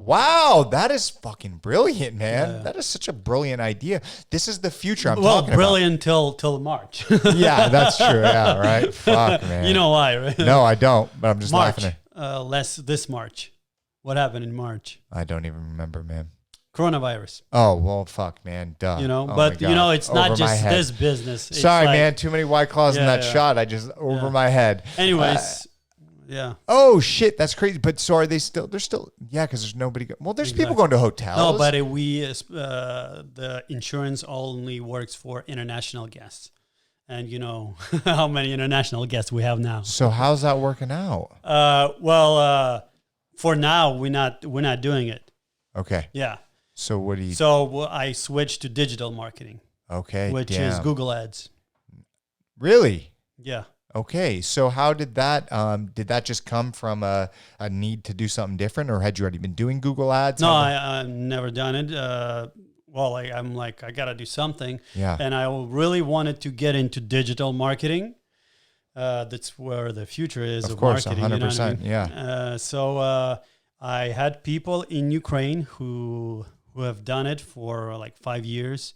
Wow, that is fucking brilliant, man. Yeah. That is such a brilliant idea. This is the future I'm talking brilliant till March. Yeah, that's true. Yeah, right. Fuck, man. You know why, right? No, I don't, but I'm just laughing at this March. What happened in March? I don't even remember, man. Coronavirus. Oh, well, fuck, man. Duh. But it's not just this business. It's sorry, man. Too many White Claws in that shot. I just over my head. Anyways. Yeah. Oh shit, that's crazy. But so are they still? They're still. Yeah, because there's nobody. Well, there's people going to hotels. No, but the insurance only works for international guests, and you know how many international guests we have now. So how's that working out? For now we're not doing it. Okay. Yeah. So what do you? So I switched to digital marketing. Okay. Which is Google Ads. Really? Yeah. Okay, so how did that just come from a need to do something different, or had you already been doing Google Ads? No, I've never done it. I'm like, I got to do something. Yeah. And I really wanted to get into digital marketing. That's where the future is of course, marketing. 100%, you know what I mean? yeah. So I had people in Ukraine who have done it for like 5 years.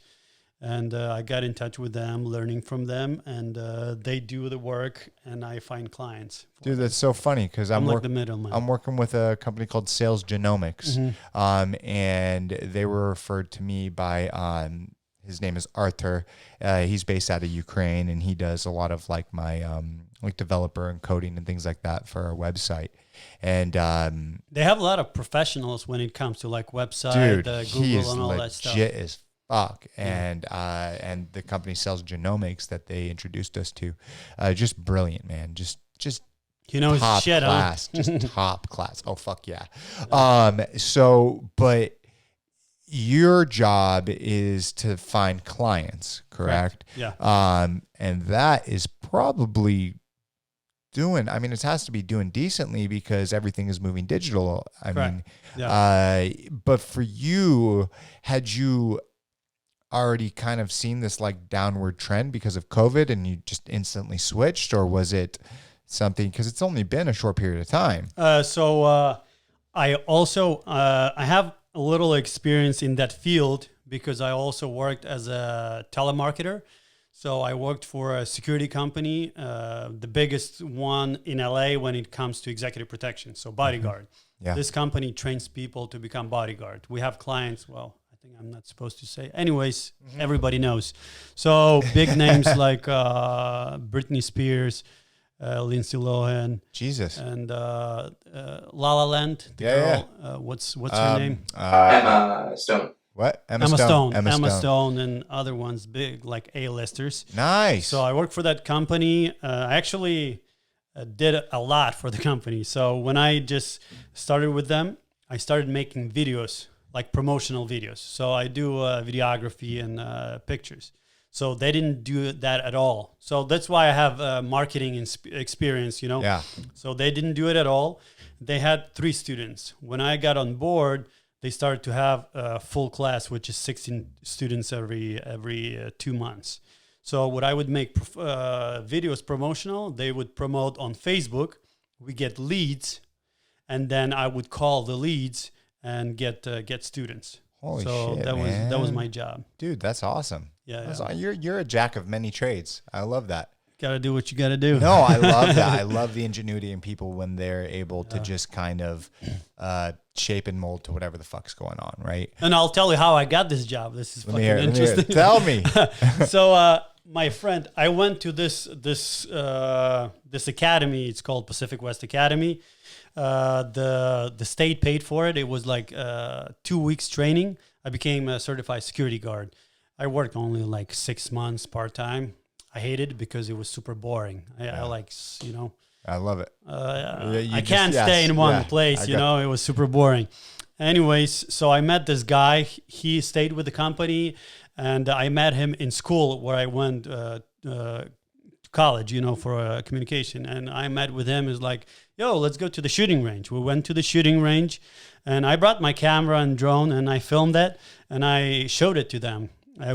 And I got in touch with them, learning from them, and they do the work, and I find clients. Dude, that's so funny because I'm like the middleman. I'm working with a company called Sales Genomics, and they were referred to me by his name is Arthur. He's based out of Ukraine, and he does a lot of like my like developer and coding and things like that for our website. And they have a lot of professionals when it comes to like website, Google, and all that stuff. Legit as fuck. And the company Sells Genomics that they introduced us to, just brilliant, man. Just top shit, class, just top class. Oh fuck yeah. So, but your job is to find clients, correct? Yeah. And that is probably doing, I mean, it has to be doing decently because everything is moving digital. But for you, had you already kind of seen this like downward trend because of COVID and you just instantly switched, or was it something, because it's only been a short period of time? I also, I have a little experience in that field because I also worked as a telemarketer. So I worked for a security company, the biggest one in LA when it comes to executive protection. So Bodyguard. Yeah. This company trains people to become bodyguard. We have clients, well, I think I'm not supposed to say. Anyways, everybody knows. So big names like Britney Spears, Lindsay Lohan, Jesus, and La La Land, the girl. What's her name? Emma Stone. What? Emma Stone and other ones, big like A-listers. Nice. So I worked for that company. I actually did a lot for the company. So when I just started with them, I started making videos, like promotional videos. So I do videography and pictures. So they didn't do that at all. So that's why I have marketing experience, you know. Yeah. So they didn't do it at all. They had 3 students. When I got on board, they started to have a full class, which is 16 students every 2 months. So what I would make videos promotional, they would promote on Facebook. We get leads, and then I would call the leads and get students. Holy shit, that was my job. Dude, that's awesome. Yeah. You're a jack of many trades. I love that. Gotta do what you gotta do. No, I love that. I love the ingenuity in people when they're able to just kind of shape and mold to whatever the fuck's going on, right? And I'll tell you how I got this job. This is fucking interesting. Tell me. So, my friend, I went to this academy. It's called Pacific West Academy. The state paid for it. It was like 2 weeks training. I became a certified security guard. I worked only like 6 months part-time. I hated it because it was super boring. I like, you know. I love it. I can't stay in one place, you know. It was super boring. Anyways, so I met this guy. He stayed with the company, and I met him in school where I went to college, you know, for communication. And I met with him. He's like, yo, let's go to the shooting range. We went to the shooting range, and I brought my camera and drone, and I filmed it, and I showed it to them.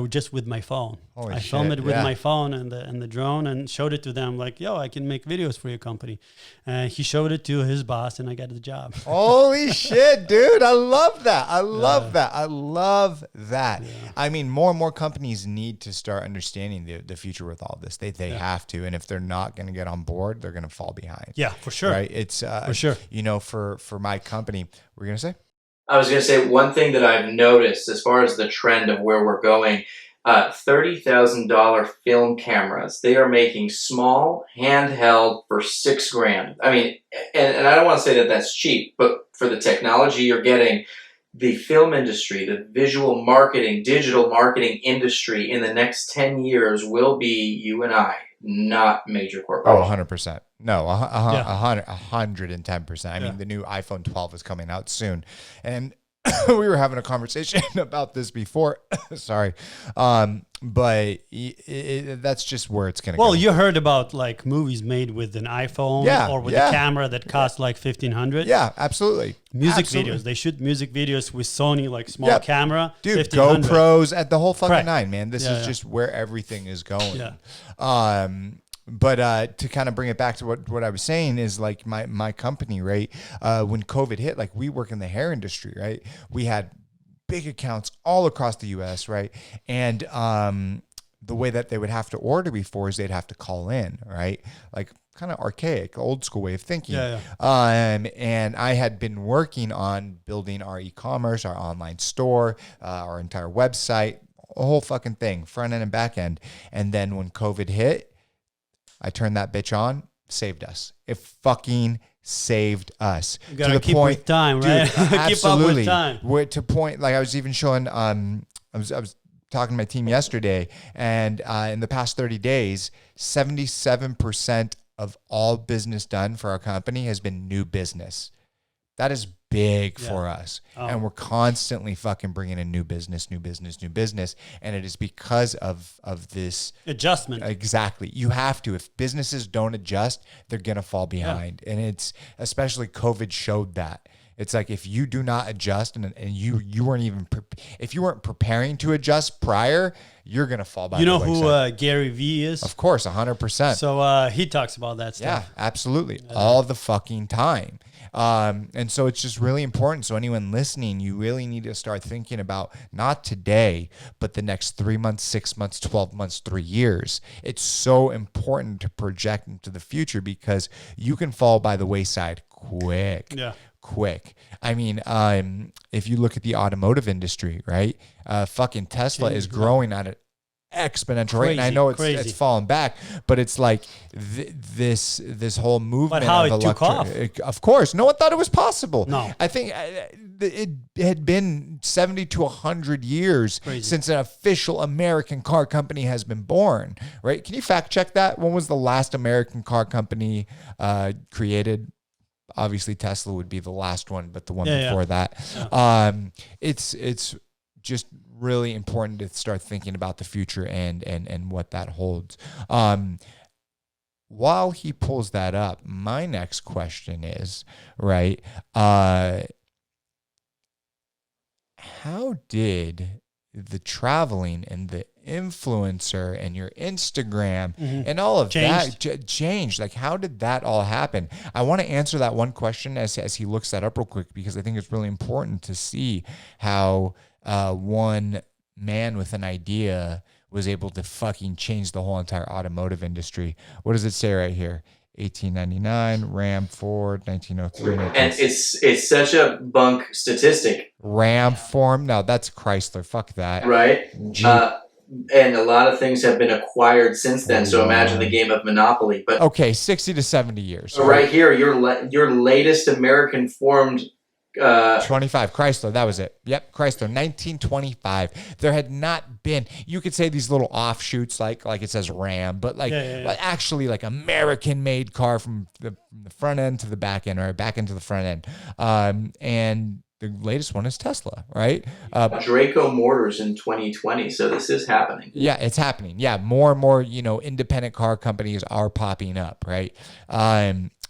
just with my phone. Holy I shit, filmed it with yeah. my phone and the drone and showed it to them like, yo, I can make videos for your company. And he showed it to his boss and I got the job. Holy shit, dude. I love that. I love that. I love that. Yeah. I mean, more and more companies need to start understanding the future with all this. They have to. And if they're not going to get on board, they're going to fall behind. Yeah, for sure. Right? It's for sure. You know, for my company, we're going to say? I was going to say one thing that I've noticed as far as the trend of where we're going, $30,000 film cameras. They are making small, handheld for $6,000. I mean, and I don't want to say that that's cheap, but for the technology you're getting, the film industry, the visual marketing, digital marketing industry in the next 10 years will be you and I, not major corporations. Oh, 100%. No, 110%. I mean, the new iPhone 12 is coming out soon. And we were having a conversation about this before. Sorry. But that's just where it's going to go. Well, you heard about like movies made with an iPhone or with a camera that costs like $1,500. Yeah, absolutely. Music videos. They shoot music videos with Sony, like small camera. Dude, GoPros at the whole fucking nine, man. This is just where everything is going. Yeah. But to kind of bring it back to what I was saying is like my company, right? When COVID hit, like we work in the hair industry, right? We had big accounts all across the US, right? And the way that they would have to order before is they'd have to call in, right? Like kind of archaic, old school way of thinking. And I had been working on building our e-commerce, our online store, our entire website, a whole fucking thing, front end and back end. And then when COVID hit, I turned that bitch on, saved us. It fucking saved us. You gotta keep with time, right? Keep up with time. To point, like I was even showing, I was talking to my team yesterday, and in the past 30 days, 77% of all business done for our company has been new business. That is big for us. And we're constantly fucking bringing in new business. And it is because of this adjustment. Exactly. You have to. If businesses don't adjust, they're going to fall behind. And it's especially COVID showed that. It's like if you do not adjust and you weren't even if you weren't preparing to adjust prior, you're gonna fall by. You know who Gary Vee is? Of course, 100%. So he talks about that stuff. Yeah, absolutely, all the fucking time. And so it's just really important. So anyone listening, you really need to start thinking about not today, but the next 3 months, 6 months, 12 months, 3 years. It's so important to project into the future because you can fall by the wayside quick. Yeah. Quick. I mean, if you look at the automotive industry, right? Fucking Tesla is growing at an exponential rate. And I know it's fallen back, but it's like this whole movement. But how it took off? Of course, no one thought it was possible. No, I think it had been 70 to 100 years since an official American car company has been born. Right? Can you fact check that? When was the last American car company created? Obviously, Tesla would be the last one, but the one before that. Yeah. It's just really important to start thinking about the future and what that holds. While he pulls that up, my next question is, right, how did the traveling and the influencer and your Instagram and all of that changed? Like, how did that all happen? I want to answer that one question as he looks that up real quick, because I think it's really important to see how one man with an idea was able to fucking change the whole entire automotive industry. What does it say right here? 1899, Ram, Ford, 1903. And it's such a bunk statistic. Ram form? No, that's Chrysler. Fuck that. Right. And a lot of things have been acquired since then. So imagine the game of Monopoly. But okay, 60 to 70 years. So right here, your latest American formed 25 Chrysler, that was it. Yep, Chrysler, 1925. There had not been, you could say these little offshoots like it says Ram, but actually like American made car from the front end to the back end, or back end to the front end. And the latest one is Tesla, right? Draco Motors in 2020. So this is happening. Yeah, it's happening. Yeah, more and more, independent car companies are popping up, right?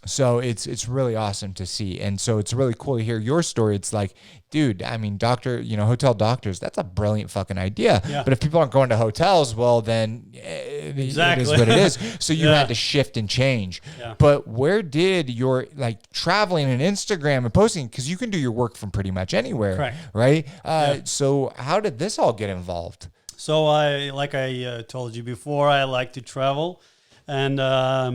So it's really awesome to see. And so it's really cool to hear your story. It's like, dude, I mean, hotel doctors, that's a brilliant fucking idea. Yeah. But if people aren't going to hotels, well, then Exactly. it is what it is. So you had to shift and change. Yeah. But where did your like traveling and Instagram and posting, because you can do your work from pretty much anywhere, Correct. right? So how did this all get involved? So I told you before, I like to travel. And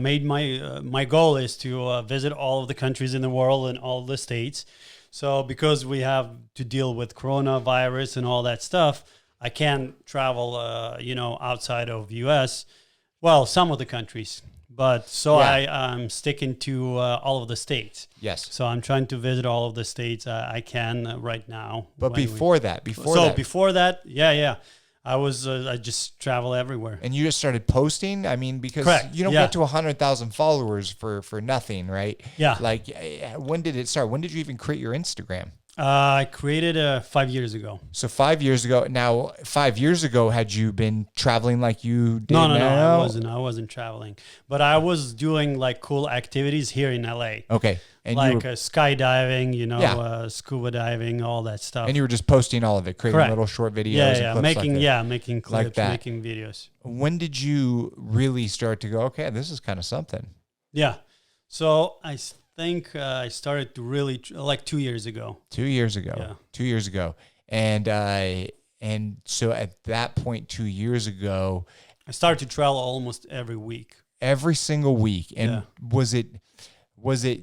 made my goal is to visit all of the countries in the world and all of the states. So because we have to deal with coronavirus and all that stuff, I can't travel, outside of U.S. Well, some of the countries, but I'm sticking to all of the states. Yes. So I'm trying to visit all of the states I can right now. But before that, yeah. I just travel everywhere. And you just started posting? I mean, because you don't get to 100,000 followers for nothing, right? Yeah. Like, when did it start? When did you even create your Instagram? I created 5 years ago. So 5 years ago. Now, 5 years ago, had you been traveling like you did No, now? I wasn't traveling. But I was doing like cool activities here in LA. Okay. And like skydiving, scuba diving, all that stuff. And you were just posting all of it, creating little short videos. And clips making clips, making videos. When did you really start to go, okay, this is kind of something? Yeah. So I think I started to really like 2 years ago. 2 years ago. Yeah. 2 years ago. And so at that point, 2 years ago, I started to travel almost every week. Every single week. And was it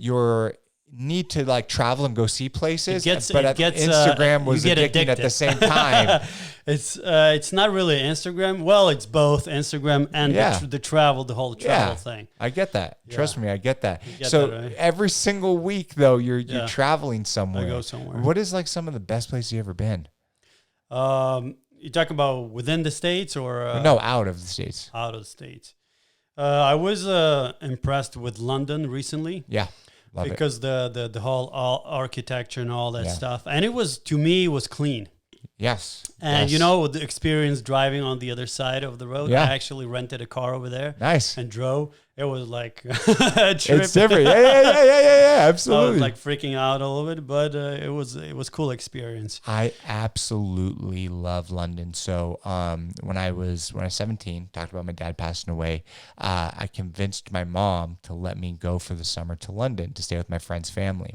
your need to like travel and go see places? Instagram was addicting at the same time. It's not really Instagram. Well, it's both Instagram and the whole travel thing. I get that. Yeah. Trust me, I get that. That, right? Every single week though, you're traveling somewhere. I go somewhere. What is like some of the best places you ever been? You talk about within the States or no, out of the States. Out of the States. I was impressed with London recently. Yeah. Love because it. the whole architecture and all that stuff. And it was, to me, it was clean. Yes. And the experience driving on the other side of the road, I actually rented a car over there. Nice. And drove. It was like a trip. It's different. Yeah, absolutely. I was like freaking out a little bit, but it was cool experience. I absolutely love London. So when I was 17, talked about my dad passing away, I convinced my mom to let me go for the summer to London to stay with my friend's family.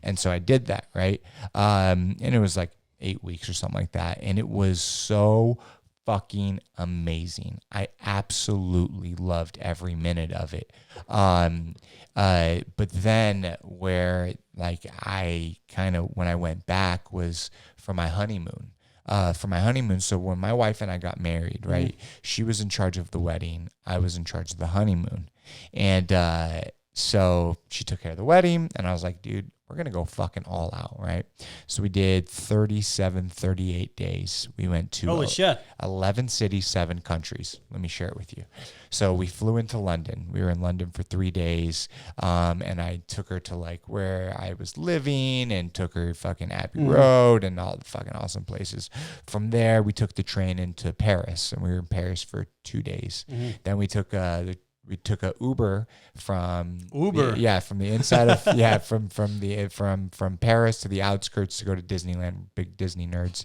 And so I did that, right? And it was like 8 weeks or something like that. And it was so fucking amazing. I absolutely loved every minute of it. But then where like I kind of, when I went back was for my honeymoon. So when my wife and I got married, right, she was in charge of the wedding. I was in charge of the honeymoon. And so she took care of the wedding and I was like, dude, we're going to go fucking all out, right? So we did 38 days. We went to 11 cities, 7 countries. Let me share it with you. So we flew into London. We were in London for 3 days. And I took her to like where I was living and took her fucking Abbey Road and all the fucking awesome places. From there, we took the train into Paris and we were in Paris for 2 days. Then we took we took a Uber from from the inside of from Paris to the outskirts to go to Disneyland, big Disney nerds,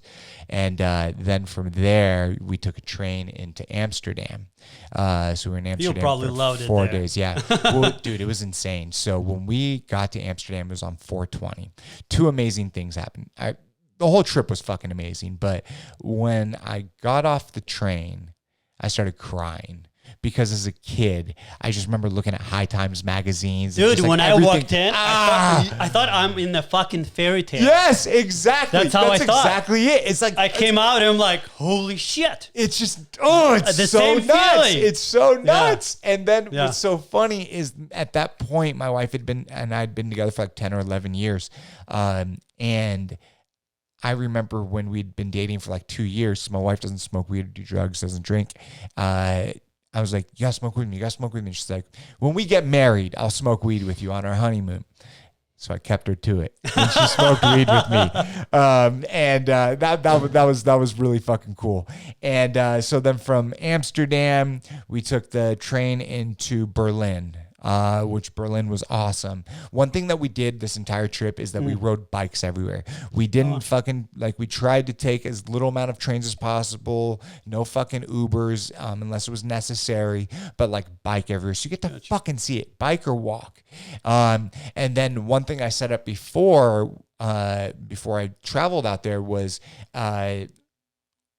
and then from there we took a train into Amsterdam. So we were in Amsterdam. You'll probably loved it 4 there. days. Yeah, well, dude, it was insane. So when we got to Amsterdam, it was on 4/20. 2 amazing things happened. The whole trip was fucking amazing, but when I got off the train, I started crying. Because as a kid, I just remember looking at High Times magazines. Dude, when I walked in, I thought I'm in the fucking fairy tale. Yes, exactly. That's how I thought. That's exactly it. It's like I came out and I'm like, holy shit. It's just, it's the so same nuts. feeling. It's so nuts. Yeah. And then what's so funny is at that point, my wife and I'd been together for like 10 or 11 years. And I remember when we'd been dating for like 2 years. So my wife doesn't smoke weed or do drugs, doesn't drink. I was like, you gotta smoke with me. You gotta smoke with me. She's like, when we get married, I'll smoke weed with you on our honeymoon. So I kept her to it, and she smoked weed with me. That was really fucking cool. And so then from Amsterdam, we took the train into Berlin. which Berlin was awesome. One thing that we did this entire trip is that we rode bikes everywhere. We didn't fucking, like, we tried to take as little amount of trains as possible, no fucking Ubers, unless it was necessary, but like bike everywhere. So you get to fucking see it, bike or walk. And then one thing I set up before I traveled out there was,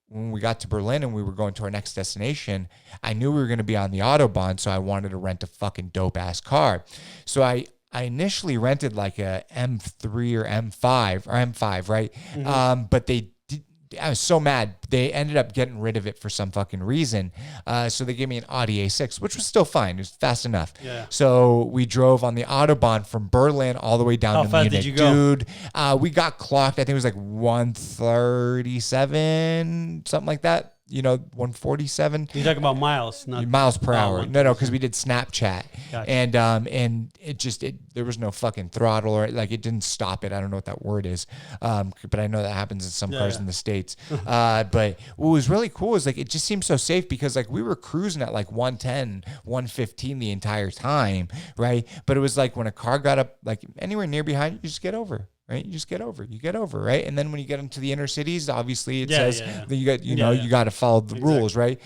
when we got to Berlin and we were going to our next destination, I knew we were going to be on the Autobahn, so I wanted to rent a fucking dope-ass car. So I initially rented like a M3 or M5, right? But I was so mad. They ended up getting rid of it for some fucking reason. So they gave me an Audi A6, which was still fine. It was fast enough. Yeah. So we drove on the Autobahn from Berlin all the way down to Munich. How fast did you go? Dude, we got clocked. I think it was like 137, something like that. 147. You talk about miles, not miles per hour. No, because we did Snapchat, gotcha. And there was no fucking throttle or like it didn't stop it. I don't know what that word is, but I know that happens in some cars in the States. But what was really cool is like it just seemed so safe because like we were cruising at like 110, 115 the entire time, right? But it was like when a car got up like anywhere near behind you, just get over. Right, you just get over, right? And then when you get into the inner cities, obviously it says that you got to follow the rules, right?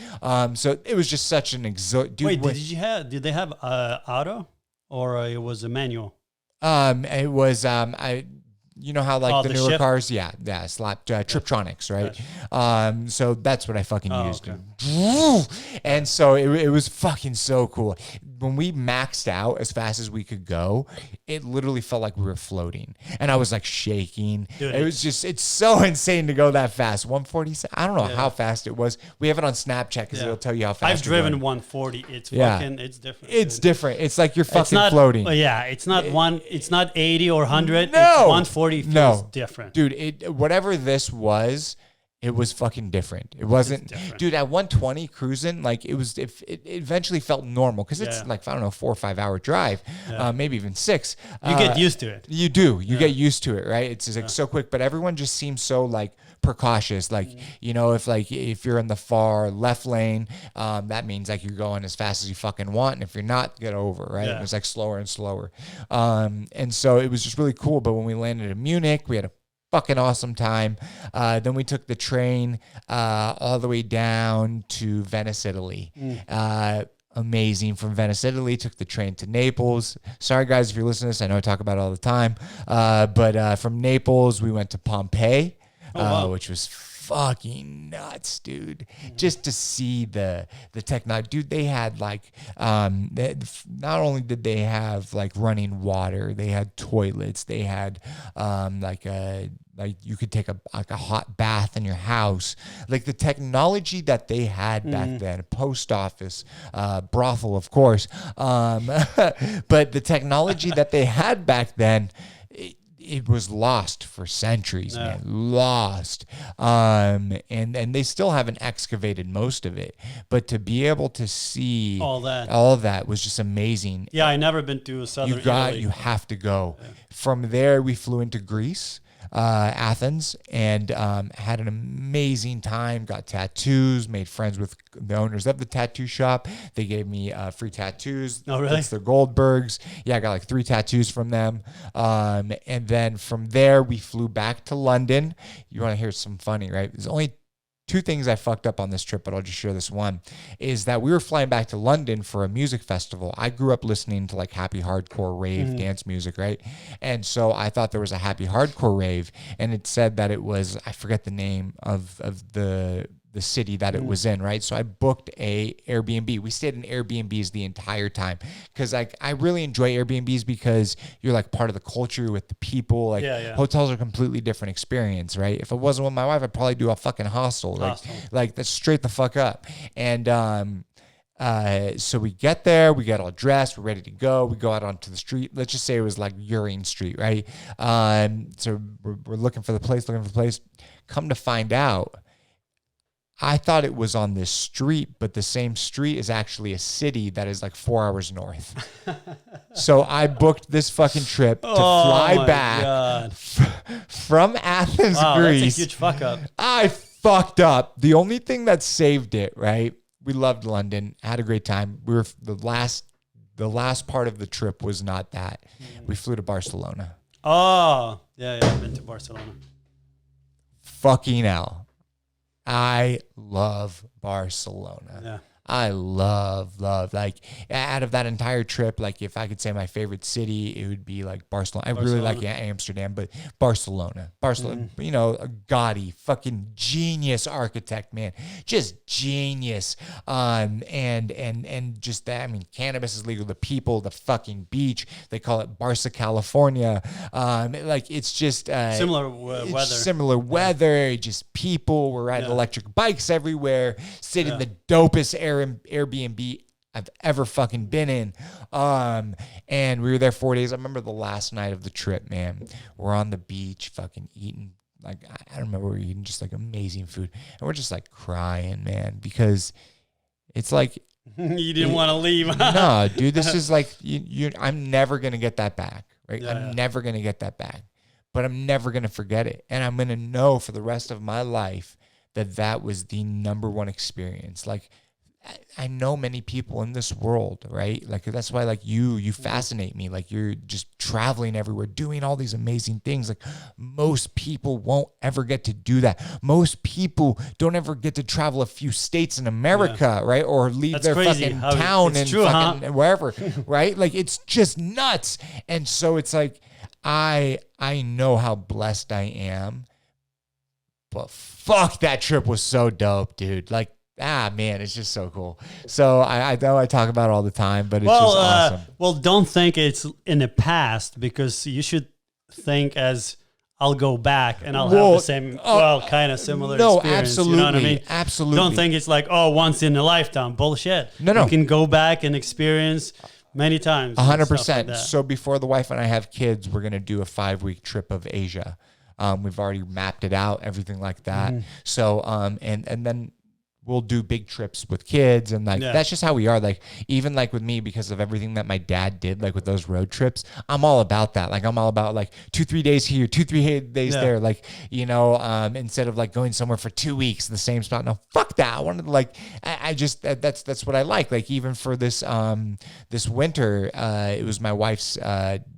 So it was just such an Wait, did they have auto or it was a manual? It was you know how like the newer shift? cars, slap Triptronics, right? So that's what I fucking used. Okay. And so it was fucking so cool. When we maxed out as fast as we could go, it literally felt like we were floating. And I was like shaking. Dude, it's so insane to go that fast. 147. I don't know how fast it was. We have it on Snapchat because it'll tell you how fast. I've driven 140. It's fucking, it's different. It's different. It's like you're fucking floating. It's not it's not 80 or 100. No. It's 140 feels different. Dude, whatever this was, it was fucking different. It wasn't, dude, at 120 cruising, like it eventually felt normal because it's like, I don't know, 4 or 5 hour drive, maybe even 6. You get used to it. You do. You get used to it, right? It's just like so quick, but everyone just seems so like precautious. Like, if you're in the far left lane, that means like you're going as fast as you fucking want. And if you're not, get over, right? It was like slower and slower. And so it was just really cool. But when we landed in Munich, we had a fucking awesome time. Then we took the train all the way down to Venice, Italy. Amazing. From Venice, Italy, took the train to Naples. Sorry, guys, if you're listening to this, I know I talk about it all the time. But from Naples, we went to Pompeii, which was fucking nuts, dude. Just to see the technology. Dude, they had like, not only did they have like running water, they had toilets, they had like you could take a hot bath in your house. Like the technology that they had back then, post office, brothel, of course. But the technology that they had back then, it was lost for centuries, man. Lost. And they still haven't excavated most of it. But to be able to see all of that was just amazing. Yeah, I never been to southern Italy. You have to go. Yeah. From there, we flew into Greece. Athens, and had an amazing time. Got tattoos, made friends with the owners of the tattoo shop. They gave me free tattoos. Oh, really? It's the Goldbergs. Yeah, I got like 3 tattoos from them. And then from there, we flew back to London. You want to hear some funny, right? There's only 2 things I fucked up on this trip, but I'll just share this one, is that we were flying back to London for a music festival. I grew up listening to like happy hardcore rave dance music, right? And so I thought there was a happy hardcore rave, and it said that it was, I forget the name of the city that it was in, right? So I booked a Airbnb. We stayed in Airbnbs the entire time because I really enjoy Airbnbs because you're like part of the culture with the people. Like hotels are a completely different experience, right? If it wasn't with my wife, I'd probably do a fucking hostel. Like that's straight the fuck up. And so we get there, we get all dressed, we're ready to go. We go out onto the street. Let's just say it was like Urine Street, right? So we're looking for the place. Come to find out, I thought it was on this street, but the same street is actually a city that is like 4 hours north. So I booked this fucking trip to fly back from Athens, Greece. That's a huge fuck up. I fucked up. The only thing that saved it, right? We loved London, had a great time. We were the the last part of the trip was not that. We flew to Barcelona. Oh, yeah, I've been to Barcelona. Fucking hell. I love Barcelona. Yeah. I love, like, out of that entire trip, like, if I could say my favorite city, it would be, like, Barcelona. I really like Amsterdam, but Barcelona, you know, a Gaudi, fucking genius architect, man. Just genius. And just that, I mean, cannabis is legal. The people, the fucking beach, they call it Barca, California. Like, it's just... similar weather. Similar weather, just people. We're riding electric bikes everywhere, sitting in the dopest Airbnb I've ever fucking been in. And we were there 4 days. I remember the last night of the trip, man. We're on the beach fucking eating, like, I don't remember, we were eating just like amazing food. And we're just like crying, man, because it's like... You didn't want to leave. No, dude, this is like, I'm never going to get that back, right? I'm never going to get that back, but I'm never going to forget it. And I'm going to know for the rest of my life that that was the number one experience. Like, I know many people in this world, right? Like, that's why, like, you fascinate me. Like, you're just traveling everywhere, doing all these amazing things. Like, most people won't ever get to do that. Most people don't ever get to travel a few states in America, right? Or leave their fucking town and fucking wherever, right? Like, it's just nuts. And so it's like, I know how blessed I am, but fuck, that trip was so dope, dude. Like, man, it's just so cool. So I know I talk about it all the time, but it's just awesome. Well, don't think it's in the past, because you should think as I'll go back and I'll have the same, kind of similar experience. Absolutely. You know what I mean? Absolutely. Don't think it's like, once in a lifetime. Bullshit. No. You can go back and experience many times. 100%. Like so before the wife and I have kids, we're going to do a 5-week trip of Asia. We've already mapped it out, everything like that. So, and then we'll do big trips with kids, and like that's just how we are. Like, even like with me, because of everything that my dad did, like with those road trips, I'm all about that. Like, I'm all about like 2-3 days here, 2-3 days there. Like, you know, instead of like going somewhere for 2 weeks in the same spot. No, fuck that. I wanted to like, I just that's what I like. Like, even for this this winter, it was my wife's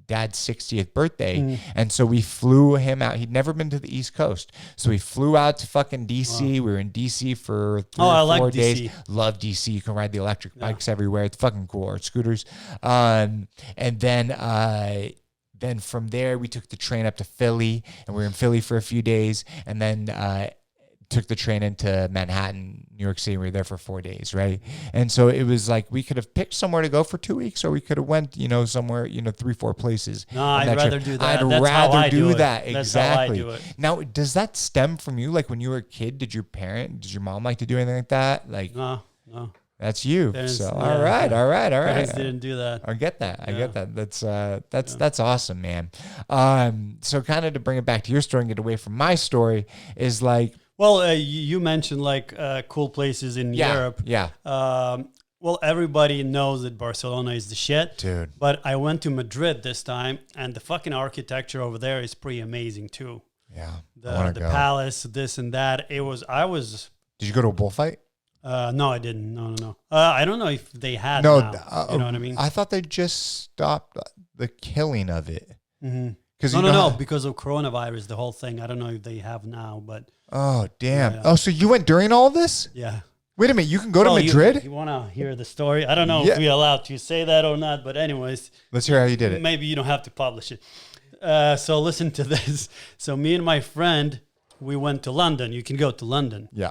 dad's 60th birthday, and so we flew him out. He'd never been to the East Coast, so we flew out to fucking DC. We were in DC for 3 or 4 days. DC. Love DC. You can ride the electric bikes everywhere. It's fucking cool. Or scooters. And then from there we took the train up to Philly, and we were in Philly for a few days, and then took the train into Manhattan, New York City. We were there for 4 days, right? And so it was like, we could have picked somewhere to go for 2 weeks, or we could have went, you know, somewhere, you know, 3-4 places. No, I'd rather do that. I'd rather do that. That's exactly. how I do it. Now, does that stem from you? Like, when you were a kid, did your mom like to do anything like that? Like, no. That's you. Parents, so all right. Parents didn't do that. I get that. I get that. That's awesome, man. So kind of to bring it back to your story and get away from my story is like, well, you mentioned like cool places in Europe. Yeah. Well, everybody knows that Barcelona is the shit. Dude. But I went to Madrid this time, and the fucking architecture over there is pretty amazing too. Yeah. The palace, this and that. Did you go to a bullfight? No, I didn't. No. I don't know if they had now. You know what I mean? I thought they just stopped the killing of it. Mm-hmm. No, because of coronavirus, the whole thing. I don't know if they have now, but... Oh, damn. Yeah. Oh, so you went during all this? Yeah. Wait a minute, you can go to Madrid? You want to hear the story? I don't know if we're allowed to say that or not, but anyways... Let's hear how you did it. Maybe you don't have to publish it. So listen to this. So me and my friend, we went to London. You can go to London. Yeah.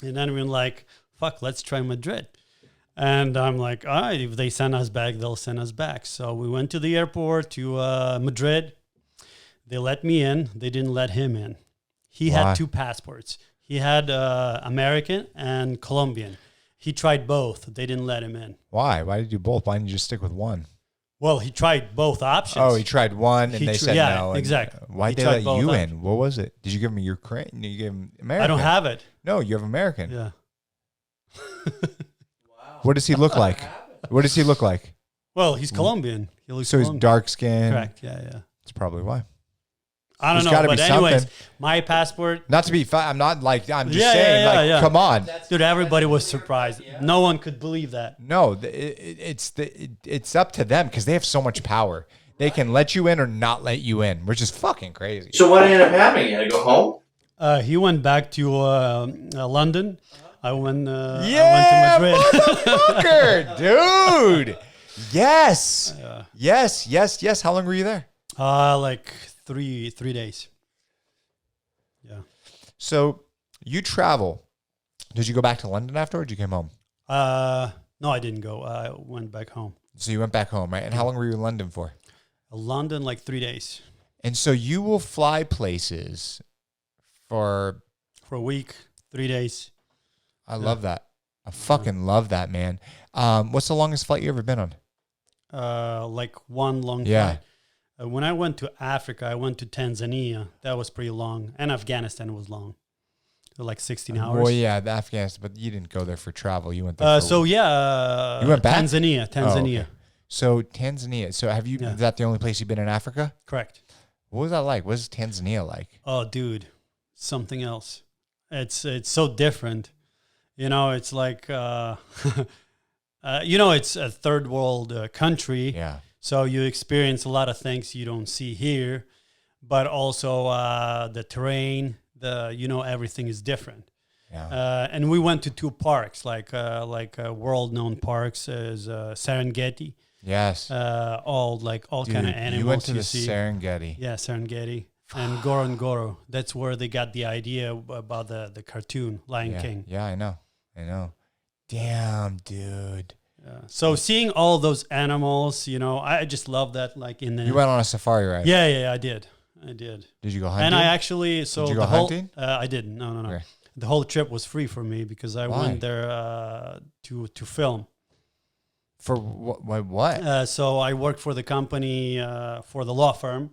And then we were like, fuck, let's try Madrid. And I'm like, all right, if they send us back, they'll send us back. So we went to the airport to Madrid. They let me in. They didn't let him in. He had 2 passports. He had American and Colombian. He tried both. They didn't let him in. Why? Why did you do both? Why didn't you just stick with one? Well, he tried both options. Oh, he tried one and they said no. Exactly. Why did they let you in? What was it? Did you give him Ukraine? You gave him American? I don't have it. No, you have American. Yeah. Wow. What does he look like? Well, he's Colombian. He looks so Colombian. He's dark skinned. Correct. Yeah. That's probably why. I don't know, but anyways, my passport. Not to be, I'm not like, I'm just saying, come on, dude. Everybody was surprised. No one could believe that. No, it's up to them because they have so much power. They can let you in or not let you in, which is fucking crazy. So what ended up happening? You had to go home? He went back to London. I went to Madrid. Motherfucker, dude. Yes. Yes. How long were you there? Like three days. Yeah. So you travel. Did you go back to London afterwards? You came home? No, I didn't go. I went back home. So you went back home, right? And how long were you in London for? London, like 3 days. And so you will fly places for a week, 3 days. I love that. I fucking love that, man. What's the longest flight you ever been on? Like one long flight. When I went to Africa, I went to Tanzania. That was pretty long. And Afghanistan was long. Like 16 hours. Well, yeah, the Afghanistan, but you didn't go there for travel. You went there you went back? Tanzania. Oh, okay. So Tanzania. So have you, is that the only place you've been in Africa? Correct. What was that like? What is Tanzania like? Oh, dude, something else. It's so different. You know, it's like, it's a third world country. Yeah. So you experience a lot of things you don't see here, but also the terrain, everything is different. Yeah. And we went to 2 parks, like world-known parks is Serengeti. Yes. All kind of animals you went to the see. Serengeti. Yeah, Serengeti. And Ngorongoro. That's where they got the idea about the cartoon Lion King. Yeah, I know. Damn, dude. Yeah. So seeing all those animals, I just love that. Like you went on a safari ride. Yeah, I did. Did you go hunting? And I actually did you go hunting? I didn't. No. Okay. The whole trip was free for me because I went there to film. For what? So I worked for the company for the law firm,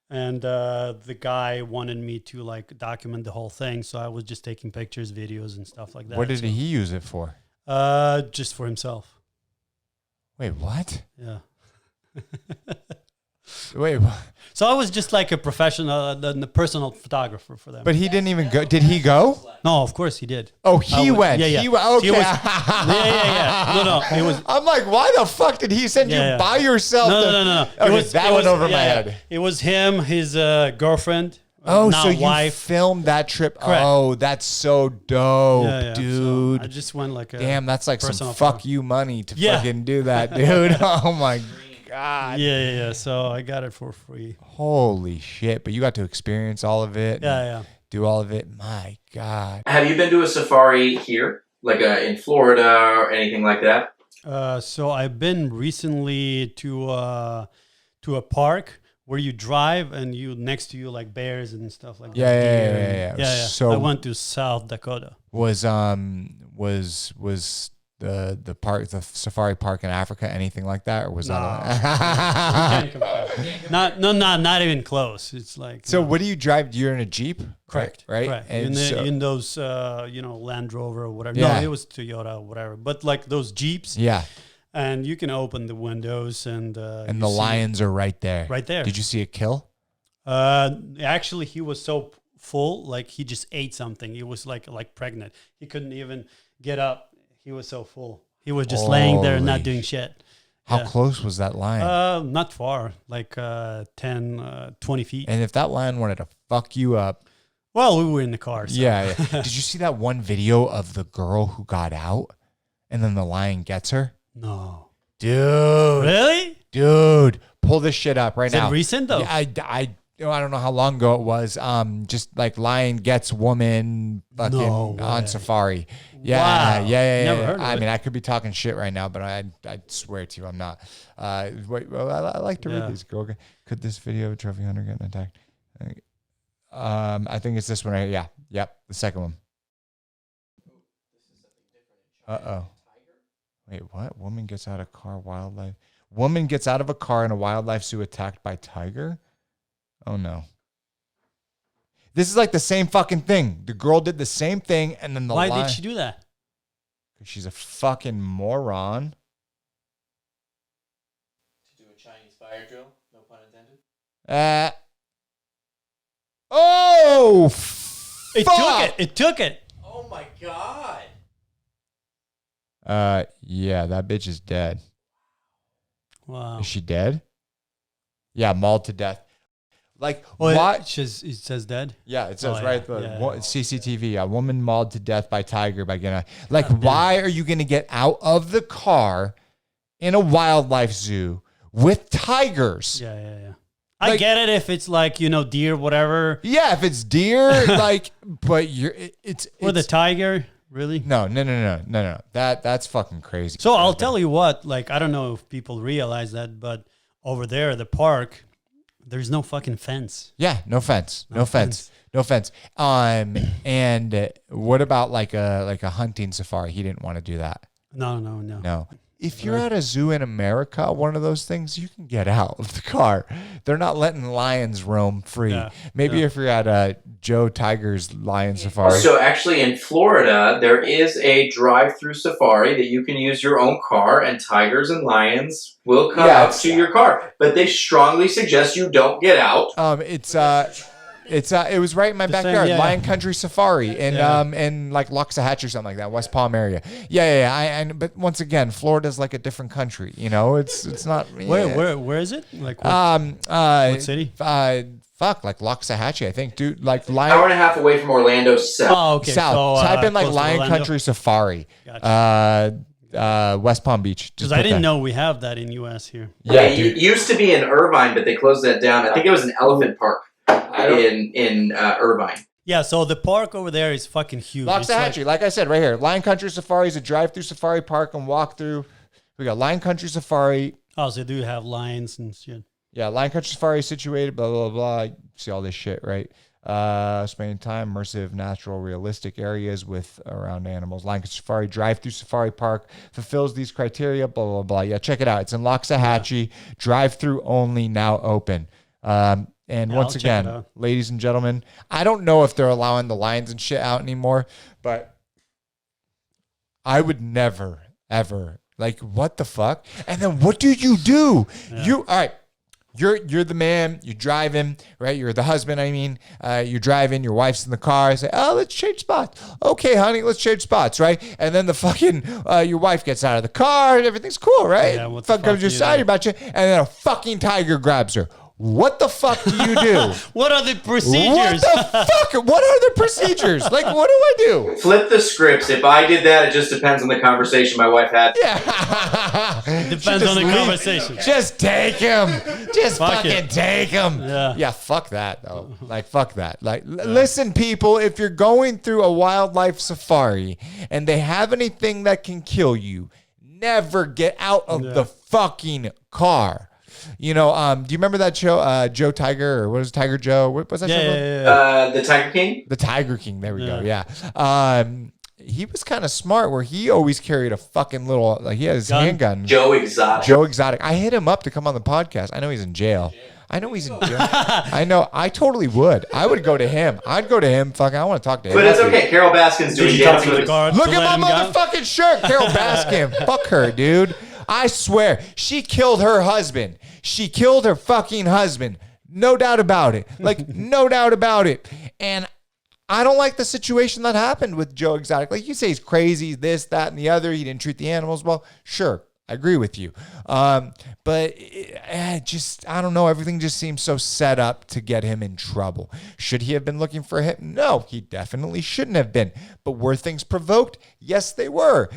and the guy wanted me to document the whole thing. So I was just taking pictures, videos, and stuff like that. What did he use it for? Just for himself. Wait, what? Yeah. Wait, what? So I was just like a professional, the personal photographer for them. But he didn't even go. Did he go? No, of course he did. Oh, he went. Yeah. He went. Okay. Yeah. No. It was. I'm like, why the fuck did he send you by yourself? No. Okay, that went over my head. It was him, his girlfriend. Oh, so wife. You filmed that trip? Correct. Oh, that's so dope, dude. So I just went like a damn. That's like some fuck you money to fucking do that, dude. Oh my god. Yeah. So I got it for free. Holy shit! But you got to experience all of it. Yeah. Do all of it. My god. Have you been to a safari here, like in Florida or anything like that? So I've been recently to a park where you drive and next to you like bears and stuff like that. Yeah. So I went to South Dakota. Was the park, the safari park in Africa, anything like that, or was that? Not even close. It's like. So what do you drive? You're in a Jeep, correct? Right. Correct. And in those Land Rover or whatever. Yeah. No, it was Toyota or whatever. But like those Jeeps. Yeah. And you can open the windows and the lions are right there. Right there. Did you see a kill? Actually, he was so full, like he just ate something. He was like pregnant. He couldn't even get up. He was so full. He was just laying there and not doing shit. How close was that lion? Not far, like 10, 20 feet. And if that lion wanted to fuck you up. Well, we were in the car. So. Yeah. Did you see that one video of the girl who got out and then the lion gets her? No. Dude. Really? Dude. Pull this shit up right now. Is it recent though? Yeah, I don't know how long ago it was. Just like lion gets woman fucking on safari. Yeah. Wow. Yeah. Never heard of it. I mean, I could be talking shit right now, but I swear to you, I'm not. Wait, well, I like to read these. Girl, could this video of Trophy Hunter getting attacked? I think it's this one right here. Yeah. Yep. The second one. Uh-oh. Wait, what? Woman gets out of car, wildlife. Woman gets out of a car in a wildlife zoo attacked by tiger? Oh, no. This is like the same fucking thing. The girl did the same thing, and then the Why did she do that? Because she's a fucking moron. To do a Chinese fire drill? No pun intended? Oh, It took it. Oh my God. Yeah, that bitch is dead. Wow. Is she dead? Yeah, mauled to death. Like, Well, why? it says dead. Yeah, it says Yeah. CCTV, a woman mauled to death by tiger by getting like, why are you going to get out of the car in a wildlife zoo with tigers? Yeah. I get it if it's like, deer, whatever. Yeah, if it's deer, like, but it's Or the tiger, really? No. That's fucking crazy. So I'll tell you what, like, I don't know if people realize that, but over there, the park, there's no fucking fence. Yeah, no fence. And what about like a hunting safari? He didn't want to do that. No. If you're at a zoo in America, one of those things, you can get out of the car. They're not letting lions roam free. Yeah, Maybe if you're at a Joe Tiger's lion safari. So actually in Florida, there is a drive-through safari that you can use your own car, and tigers and lions will come up to your car. But they strongly suggest you don't get out. It was right in my backyard, yeah. Lion Country Safari in like Loxahatchee or something like that, West Palm area. But once again, Florida's like a different country. It's not. Where is it? Like what city? Like Loxahatchee, I think, dude. Like Hour and a half away from Orlando south. Oh, okay. South. So, type in like close to Lion Orlando? Country Safari. Gotcha. West Palm Beach. Because I didn't know we have that in U.S. here. Yeah, it used to be in Irvine, but they closed that down. I think it was an elephant park in Irvine. Yeah, so the park over there is fucking huge. Loxahatchee, like I said, right here. Lion Country Safari is a drive-through safari park and walk-through. We got Lion Country Safari. Oh, so they do have lions and shit. Yeah, Lion Country Safari is situated, blah, blah, blah. You see all this shit, right? Spending time, immersive, natural, realistic areas with around animals. Lion Country Safari, drive-through safari park fulfills these criteria, blah, blah, blah. Yeah, check it out. It's in Loxahatchee, drive-through only, now open. And once again, ladies and gentlemen, I don't know if they're allowing the lions and shit out anymore, but I would never, ever, like, what the fuck? And then what do? Yeah. All right. You're the man, you're driving, right? You're the husband, I mean. You're driving, your wife's in the car. I say, oh, let's change spots. Okay, honey, let's change spots, right? And then the fucking, your wife gets out of the car and everything's cool, right? Yeah, what the fuck fuck comes excited about you, and then a fucking tiger grabs her. What the fuck do you do? What are the procedures? What the fuck? What are the procedures? Like, what do I do? Flip the scripts. If I did that, it just depends on the conversation my wife had. Yeah. Depends on the conversation. Just take him. Just fucking take him. Yeah, fuck that, though. Like, fuck that. Like, listen, people, if you're going through a wildlife safari and they have anything that can kill you, never get out of the fucking car. Do you remember that show, Joe Tiger, or what was it, Tiger Joe? What was that show? Yeah. The Tiger King? The Tiger King. There we go. Yeah. He was kind of smart where he always carried a fucking little, like he had his handgun. Joe Exotic. I hit him up to come on the podcast. I know he's in jail. I know. I totally would. I would go to him. I'd go to him. Fucking, I want to talk to him. But it's okay. Carol Baskin's doing dancing with the guard. Look at my motherfucking shirt. Carol Baskin. Fuck her, dude. I swear. She killed her husband. She killed her fucking husband. No doubt about it. Like, no doubt about it. And I don't like the situation that happened with Joe Exotic. Like, you say he's crazy, this, that, and the other. He didn't treat the animals well. Sure. I agree with you. But I don't know. Everything just seems so set up to get him in trouble. Should he have been looking for him? No, he definitely shouldn't have been. But were things provoked? Yes, they were.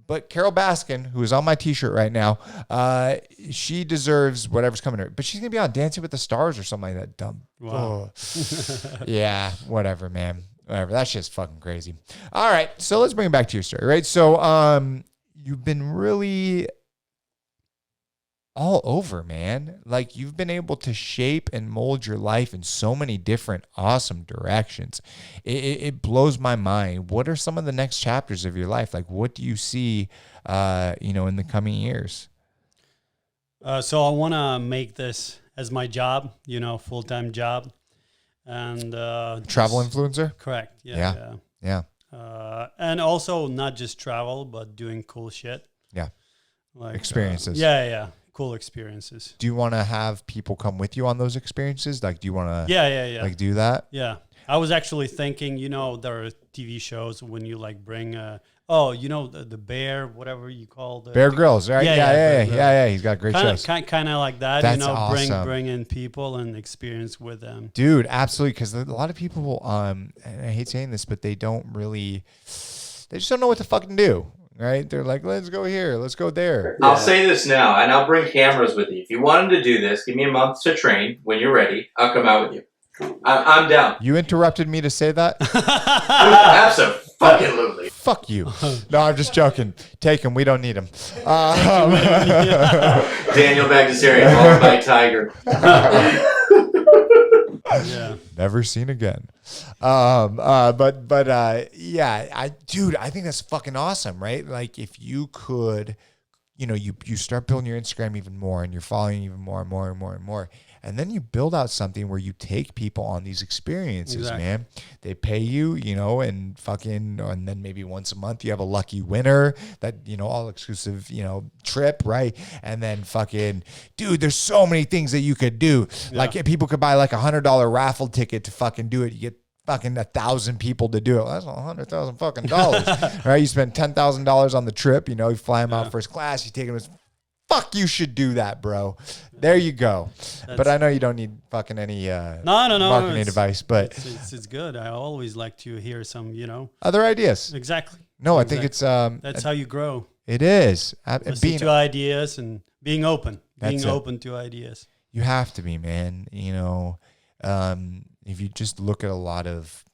But Carol Baskin, who is on my t-shirt right now, she deserves whatever's coming to her. But she's going to be on Dancing with the Stars or something like that. Dumb. Wow. Yeah, whatever, man. Whatever. That shit's fucking crazy. All right. So let's bring it back to your story, right? So you've been really all over, man. Like, you've been able to shape and mold your life in so many different awesome directions. It blows my mind. What are some of the next chapters of your life? Like, what do you see, in the coming years? So I want to make this as my job, full-time job. And travel influencer? Correct. Yeah. And also not just travel, but doing cool shit. Yeah. Like experiences. Yeah. cool experiences. Do you want to have people come with you on those experiences? Like, do you want to like do that? Yeah. I was actually thinking, there are TV shows when you like bring the bear, whatever you call the Bear Grylls, right? Yeah. He's got great shows. Kind of like that, That's awesome. bring in people and experience with them. Dude, absolutely. Because a lot of people, and I hate saying this, but they just don't know what to fucking do. Right? They're like, let's go here, let's go there. I'll say this now, and I'll bring cameras with you. If you wanted to do this, give me a month to train. When you're ready, I'll come out with you. I'm down. You interrupted me to say that? Absolutely. Fuck you. No, I'm just joking. Take him. We don't need him. Daniel Bagdasarian, owned by Tiger. Yeah. Never seen again. Yeah, I think that's fucking awesome, right? Like if you could, you start building your Instagram even more and you're following even more and more and more and more. And then you build out something where you take people on these experiences, man. They pay you, and then maybe once a month you have a lucky winner that, all exclusive, trip, right? And then dude, there's so many things that you could do. Yeah. Like people could buy like $100 raffle ticket to fucking do it. You get fucking 1,000 people to do it. Well, that's $100,000 fucking dollars, right? You spend $10,000 on the trip, you fly them out first class, you take them fuck, you should do that, bro. There you go. But I know you don't need fucking any marketing advice, but it's good. I always like to hear some, other ideas. Exactly. No, I think it's that's how you grow. It is. Listen to ideas and being open. Being open to ideas. You have to be, man. If you just look at a lot of,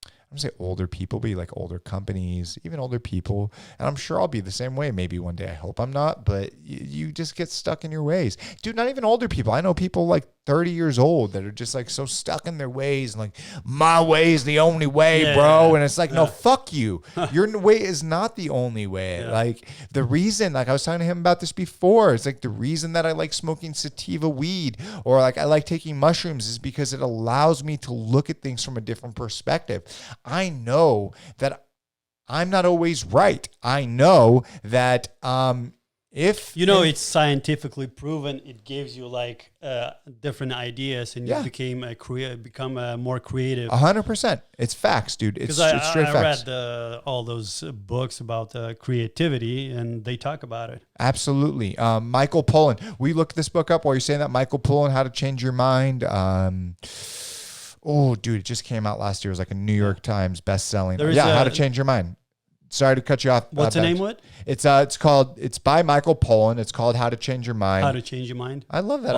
I'm going to say older people, but like older companies, even older people. And I'm sure I'll be the same way. Maybe one day. I hope I'm not. But you just get stuck in your ways. Dude, not even older people. I know people like 30 years old that are just like so stuck in their ways. And like, my way is the only way, bro. And it's like, no, fuck you. Your way is not the only way. Yeah. Like the reason, like I was talking to him about this before, it's like the reason that I like smoking sativa weed or like I like taking mushrooms is because it allows me to look at things from a different perspective. I know that I'm not always right. I know that it's scientifically proven, it gives you like different ideas and you become more creative. 100%. It's facts, dude. It's straight facts. I read all those books about creativity and they talk about it. Absolutely. Michael Pollan. We looked this book up while you're saying that. Michael Pollan, How to Change Your Mind. Oh, dude, it just came out last year. It was like a New York Times best-selling. How to Change Your Mind. Sorry to cut you off. What's the name? What? It's by Michael Pollan. It's called How to Change Your Mind. How to Change Your Mind. I love that.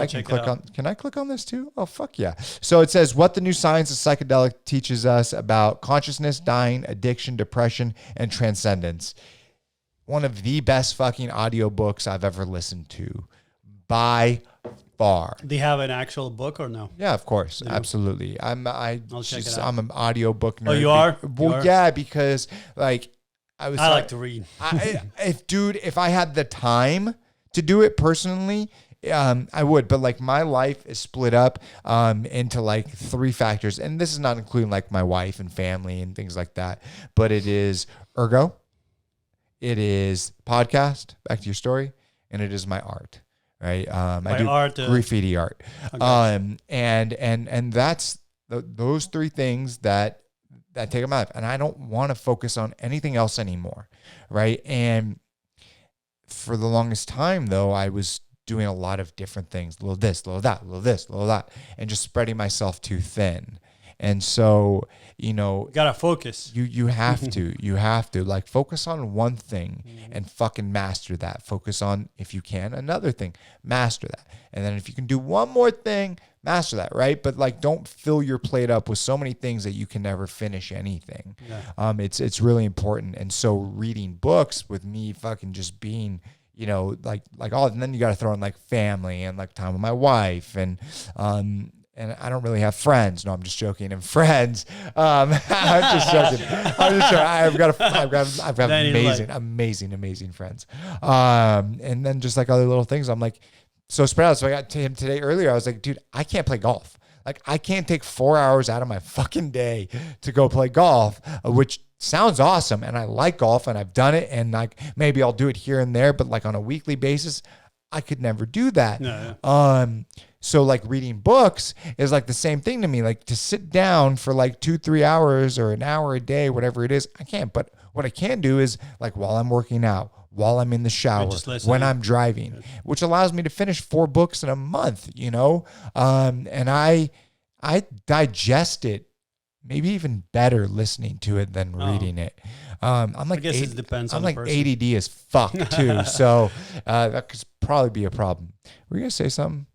Can I click on this too? Oh, fuck yeah. So it says what the new science of psychedelic teaches us about consciousness, dying, addiction, depression, and transcendence. One of the best fucking audiobooks I've ever listened to by far. Do you have an actual book or no? Yeah, of course. No. Absolutely. I'll check it out. I'm an audiobook nerd. Oh, you are? Well, yeah, because like I like to read. If I had the time to do it personally, I would. But like my life is split up into like 3 factors. And this is not including like my wife and family and things like that. But it is ergo, it is podcast, back to your story, and it is my art. Right. I do art, graffiti art. And that's those 3 things that take my life. And I don't want to focus on anything else anymore. Right. And for the longest time, though, I was doing a lot of different things, a little this, a little that, a little this, a little that, and just spreading myself too thin. And so, gotta focus. You have to like focus on one thing and fucking master that. Focus on, if you can, another thing, master that. And then if you can do one more thing, master that, right? But like, don't fill your plate up with so many things that you can never finish anything. Yeah. It's really important. And so reading books with me fucking just being, like all, and then you got to throw in like family and like time with my wife and I don't really have friends. No, I'm just joking. And friends, I'm just joking. I've got amazing friends. And then just like other little things, I'm like so spread out. So I got to him today earlier. I was like, dude, I can't play golf. Like I can't take 4 hours out of my fucking day to go play golf, which sounds awesome. And I like golf and I've done it. And like maybe I'll do it here and there, but like on a weekly basis, I could never do that. No, So like reading books is like the same thing to me. Like to sit down for like 2-3 hours or an hour a day, whatever it is, I can't. But what I can do is like while I'm working out, while I'm in the shower, when I'm driving, which allows me to finish 4 books in a month, you know? And I digest it maybe even better listening to it than reading it. I'm like, I guess it depends on the person. ADD as fuck too. So that could probably be a problem. Were you going to say something?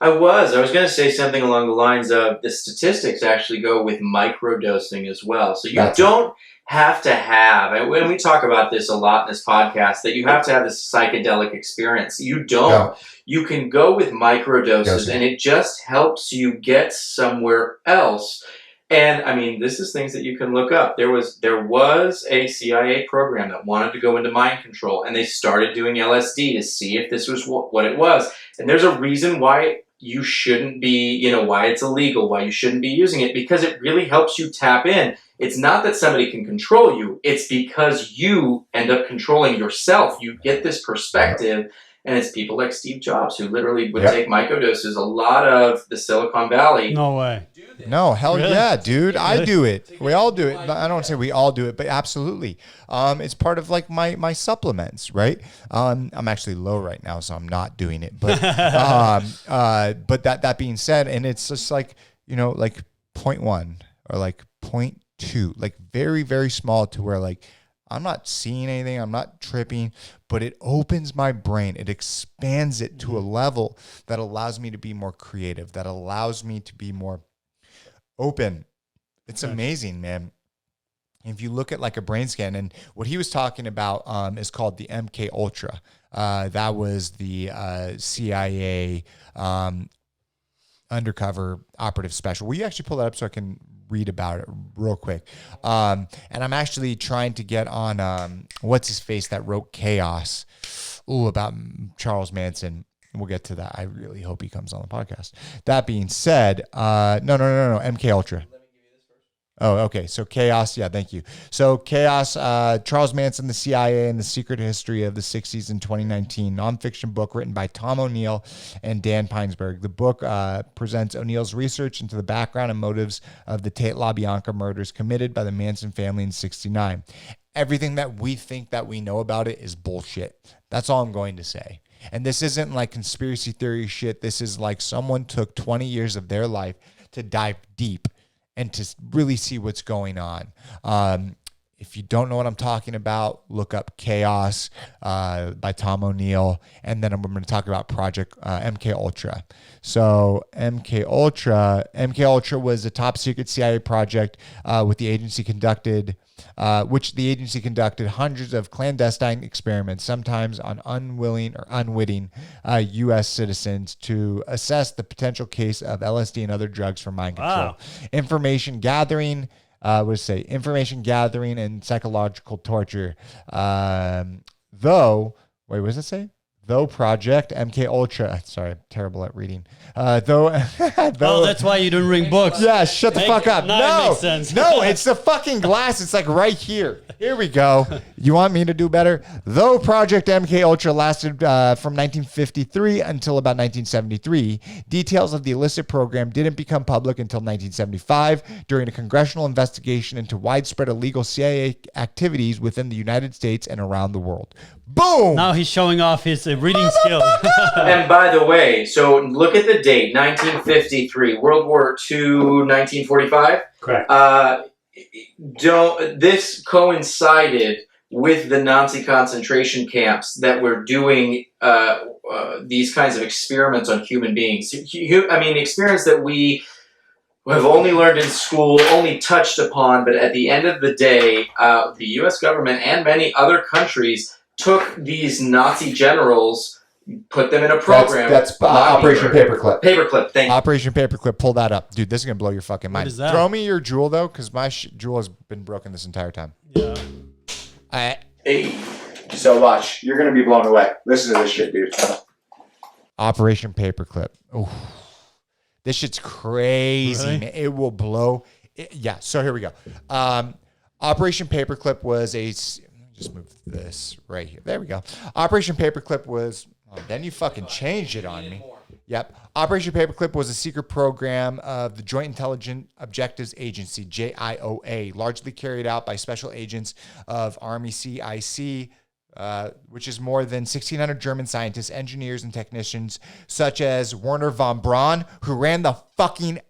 I was going to say something along the lines of the statistics actually go with microdosing as well. So you don't have to have, and when we talk about this a lot in this podcast, that you have to have this psychedelic experience. You don't. No. You can go with microdoses, and it just helps you get somewhere else. And I mean, this is things that you can look up. There was a CIA program that wanted to go into mind control, and they started doing LSD to see if this was what it was. And there's a reason why you shouldn't be, you know, why it's illegal, why you shouldn't be using it, because it really helps you tap in. It's not that somebody can control you. It's because you end up controlling yourself. You get this perspective. And it's people like Steve Jobs who literally would take microdoses. A lot of the Silicon Valley. No way. No, hell yeah, dude. I do it. We all do it. I don't say we all do it, but absolutely. It's part of like my supplements, right? I'm actually low right now, so I'm not doing it. But but that being said, and it's just like, you know, like 0.1 or like 0.2, like very, very small to where like I'm not seeing anything. I'm not tripping, but it opens my brain. It expands it to a level that allows me to be more creative, that allows me to be more open. It's amazing, man. If you look at like a brain scan, and what he was talking about is called the MK Ultra. That was the CIA undercover operative special. Will you actually pull that up so I can read about it real quick? And I'm actually trying to get on what's his face that wrote Chaos. About Charles Manson. We'll get to that. I really hope he comes on the podcast. That being said, no, MK Ultra. Oh, okay. So Chaos. Yeah, thank you. So Chaos, Charles Manson, the CIA, and the Secret History of the 60s in 2019. Nonfiction book written by Tom O'Neill and Dan Peinsberg. The book presents O'Neill's research into the background and motives of the Tate LaBianca murders committed by the Manson family in 1969. Everything that we think that we know about it is bullshit. That's all I'm going to say. And this isn't like conspiracy theory shit. This is like someone took 20 years of their life to dive deep and to really see what's going on. If you don't know what I'm talking about, look up Chaos by Tom O'Neill, and then I'm going to talk about Project MK Ultra. So MK Ultra was a top secret CIA project which the agency conducted hundreds of clandestine experiments, sometimes on unwilling or unwitting U.S. citizens, to assess the potential case of LSD and other drugs for mind control. Wow. Information gathering and psychological torture. Though Project MK Ultra. Sorry, I'm terrible at reading. Though that's why you don't read books. Yeah, shut the fuck up. No, it makes sense. No, it's the fucking glass. It's like right here. Here we go. You want me to do better? Though Project MK Ultra lasted from 1953 until about 1973, details of the illicit program didn't become public until 1975 during a congressional investigation into widespread illegal CIA activities within the United States and around the world. Boom! Now he's showing off his reading skills. And by the way, so look at the date, 1953, World War II, 1945. Correct. This coincided with the Nazi concentration camps that were doing these kinds of experiments on human beings. Experiments that we have only learned in school, only touched upon, but at the end of the day, the U.S. government and many other countries took these Nazi generals, put them in a program. That's Operation Paperclip. Paperclip, thank you. Operation Paperclip, pull that up. Dude, this is going to blow your fucking mind. What is that? Throw me your jewel, though, because my jewel has been broken this entire time. Yeah. Hey. So watch. You're going to be blown away. Listen to this shit, dude. Operation Paperclip. Oh, this shit's crazy, Really? man. It will blow. Yeah, so here we go. Operation Paperclip was a... Just move this right here. There we go. Operation Paperclip was... Oh, then you fucking changed it on me. Yep. Operation Paperclip was a secret program of the Joint Intelligence Objectives Agency, JIOA, largely carried out by special agents of Army CIC, which is more than 1,600 German scientists, engineers, and technicians, such as Werner von Braun, who ran NASA,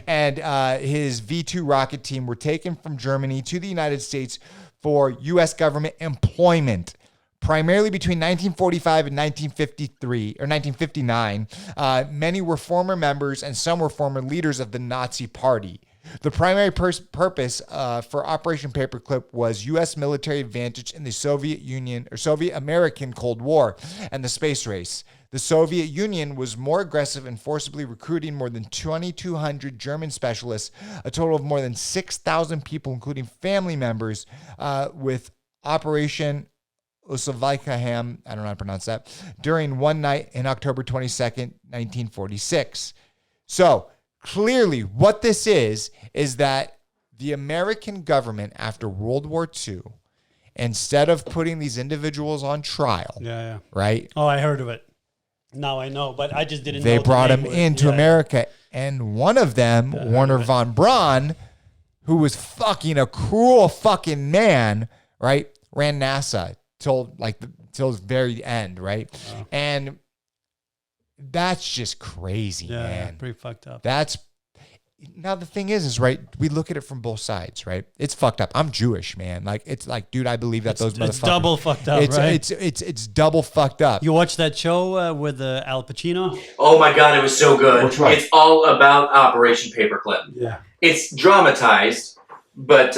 and his V-2 rocket team were taken from Germany to the United States for U.S. government employment. Primarily between 1945 and 1953 or 1959, many were former members and some were former leaders of the Nazi Party. The primary purpose for Operation Paperclip was U.S. military advantage in the Soviet Union or Soviet American Cold War and the space race. The Soviet Union was more aggressive in forcibly recruiting more than 2,200 German specialists, a total of more than 6,000 people, including family members, with Operation Usavikaham, I don't know how to pronounce that, during one night in October 22nd, 1946. So clearly what this is that the American government after World War II, instead of putting these individuals on trial, right? Oh, I heard of it. Now I know, but I just didn't know. They brought him into America. And one of them, Werner von Braun, who was fucking a cruel fucking man, right, ran NASA till the very end, right? Wow. And that's just crazy, man. Yeah, pretty fucked up. Now the thing is right, we look at it from both sides, right? It's fucked up. I'm Jewish, man. Like, it's like, dude, I believe that those motherfuckers. It's double fucked up, right? It's double fucked up. You watched that show with Al Pacino? Oh my God, it was so good. Which one? It's all about Operation Paperclip. Yeah. It's dramatized. But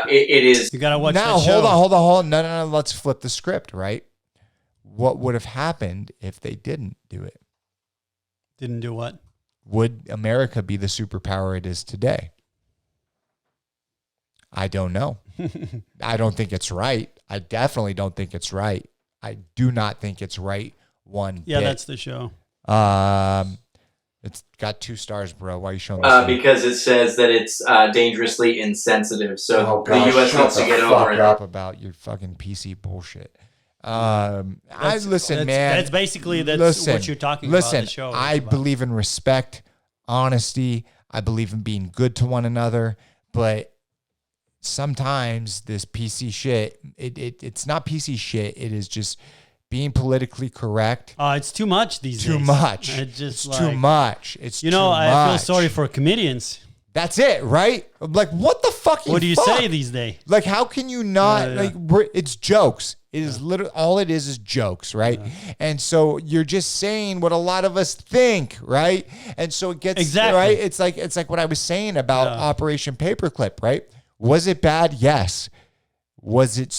it is. You gotta watch now, that show. Hold on. No. Let's flip the script, right? What would have happened if they didn't do it? Didn't do what? Would America be the superpower it is today? I don't know. I don't think it's right. I definitely don't think it's right. I do not think it's right one bit. That's the show. It's got 2 stars, bro. Why are you showing me? Because it says that it's dangerously insensitive. So the U.S. wants to get over it. Up about your fucking PC bullshit. Man. That's basically what you're talking about. The show I believe in respect, honesty. I believe in being good to one another. But sometimes this PC shit, it's not PC shit. It is just being politically correct. It's too much these days. Too much. It's too much. It's too much. I feel sorry for comedians. That's it, right? Like, what the fucking What do you say these days? Like, how can you not, it's jokes. It is literally, all it is jokes, right? Yeah. And so you're just saying what a lot of us think, right? And so it gets, right? It's like what I was saying about Operation Paperclip, right? Was it bad? Yes. Was it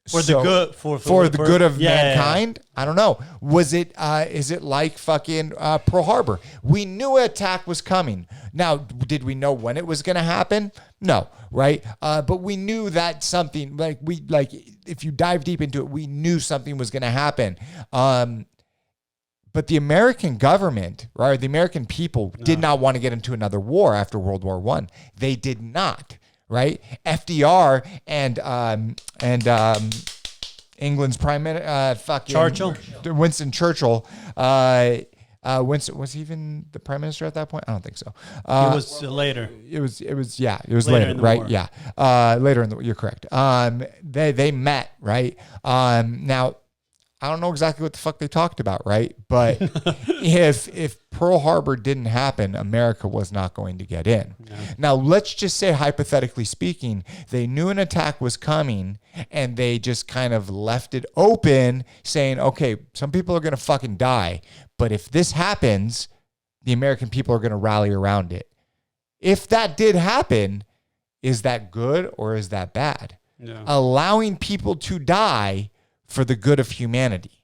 for the good for the good of mankind? I don't know. Was it is it like fucking Pearl Harbor? We knew an attack was coming. Now, did we know when it was going to happen? No, right? But we knew that something if you dive deep into it, we knew something was going to happen. But the American government, right, the American people did not want to get into another war after World War I. They did not. Right, FDR and England's prime minister, Winston Churchill. Winston was he even the prime minister at that point? I don't think so. It was later. It was later, right? War. Yeah, later in the. You're correct. They met, right? Now, I don't know exactly what the fuck they talked about, right? But if Pearl Harbor didn't happen, America was not going to get in. Yeah. Now, let's just say, hypothetically speaking, they knew an attack was coming and they just kind of left it open, saying, okay, some people are going to fucking die. But if this happens, the American people are going to rally around it. If that did happen, is that good or is that bad? Yeah. Allowing people to die for the good of humanity.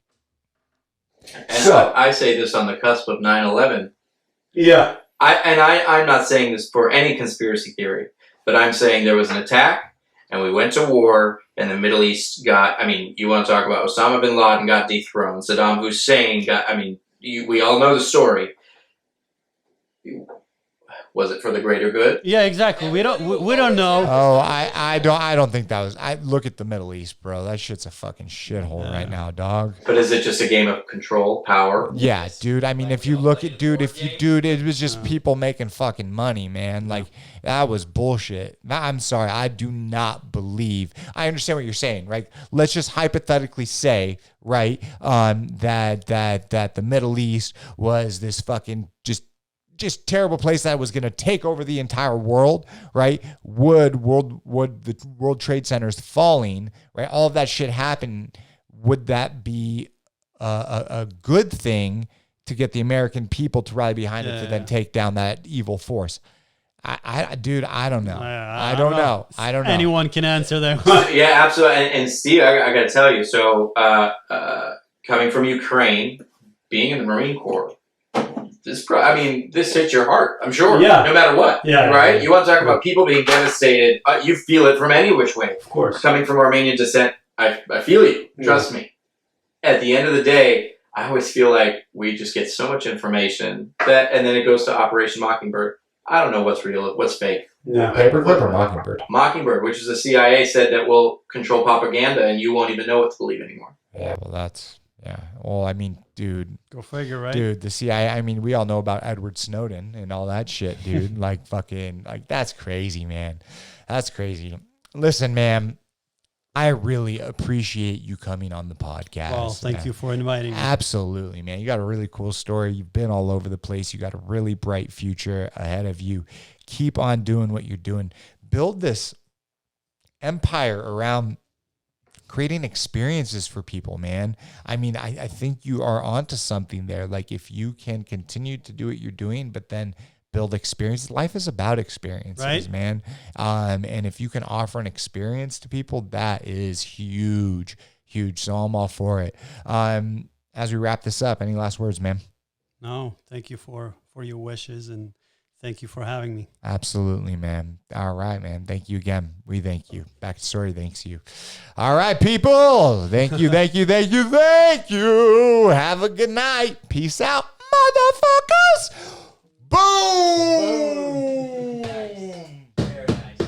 And so, I say this on the cusp of 9/11. Yeah. I'm not saying this for any conspiracy theory, but I'm saying there was an attack and we went to war and the Middle East you want to talk about Osama bin Laden got dethroned, Saddam Hussein got, we all know the story. Was it for the greater good? Yeah, exactly. We don't know. Oh, I don't think that was. I look at the Middle East, bro. That shit's a fucking shithole right now, dog. But is it just a game of control, power? Yeah, dude. I mean, if you look at, dude, it was just people making fucking money, man. Like, that was bullshit. I'm sorry. I do not believe. I understand what you're saying, right? Let's just hypothetically say, right, that the Middle East was this fucking just terrible place that was going to take over the entire world, right? Would the World Trade Centers falling, right? All of that shit happen. Would that be a good thing to get the American people to rally behind it to then take down that evil force? Dude, I don't know. I don't know. Anyone can answer that. Yeah, absolutely. And Steve, I got to tell you, so coming from Ukraine, being in the Marine Corps, this hits your heart, I'm sure. Yeah. No matter what. Yeah. Right? You want to talk about people being devastated. You feel it from any which way. Of course. Coming from Armenian descent, I feel you. Trust me. At the end of the day, I always feel like we just get so much information and then it goes to Operation Mockingbird. I don't know what's real, what's fake. Yeah. Paperclip or Mockingbird? Mockingbird, which is the CIA said that will control propaganda and you won't even know what to believe anymore. Yeah, well, well, I mean, dude. Go figure, right? Dude, the CIA, I mean, we all know about Edward Snowden and all that shit, dude. That's crazy, man. That's crazy. Listen, man, I really appreciate you coming on the podcast. Well, thank you for inviting me. Absolutely, man. You got a really cool story. You've been all over the place. You got a really bright future ahead of you. Keep on doing what you're doing. Build this empire around creating experiences for people, man. I mean, I think you are onto something there. Like, if you can continue to do what you're doing, but then build experience. Life is about experiences, right, man. And if you can offer an experience to people, that is huge, huge. So I'm all for it. As we wrap this up, any last words, man? No, thank you for your wishes, and thank you for having me. Absolutely, man. All right, man. Thank you again. We thank you. Back to Story thanks you. All right, people. Thank you, thank you, thank you, thank you. Have a good night. Peace out, motherfuckers. Boom! Very nice.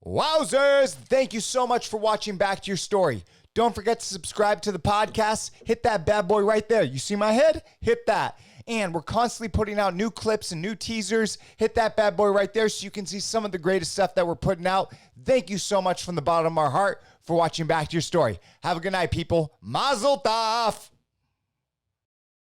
Wowzers! Thank you so much for watching Back to Your Story. Don't forget to subscribe to the podcast. Hit that bad boy right there. You see my head? Hit that. And we're constantly putting out new clips and new teasers. Hit that bad boy right there so you can see some of the greatest stuff that we're putting out. Thank you so much from the bottom of our heart for watching Back to Your Story. Have a good night, people. Mazel tov!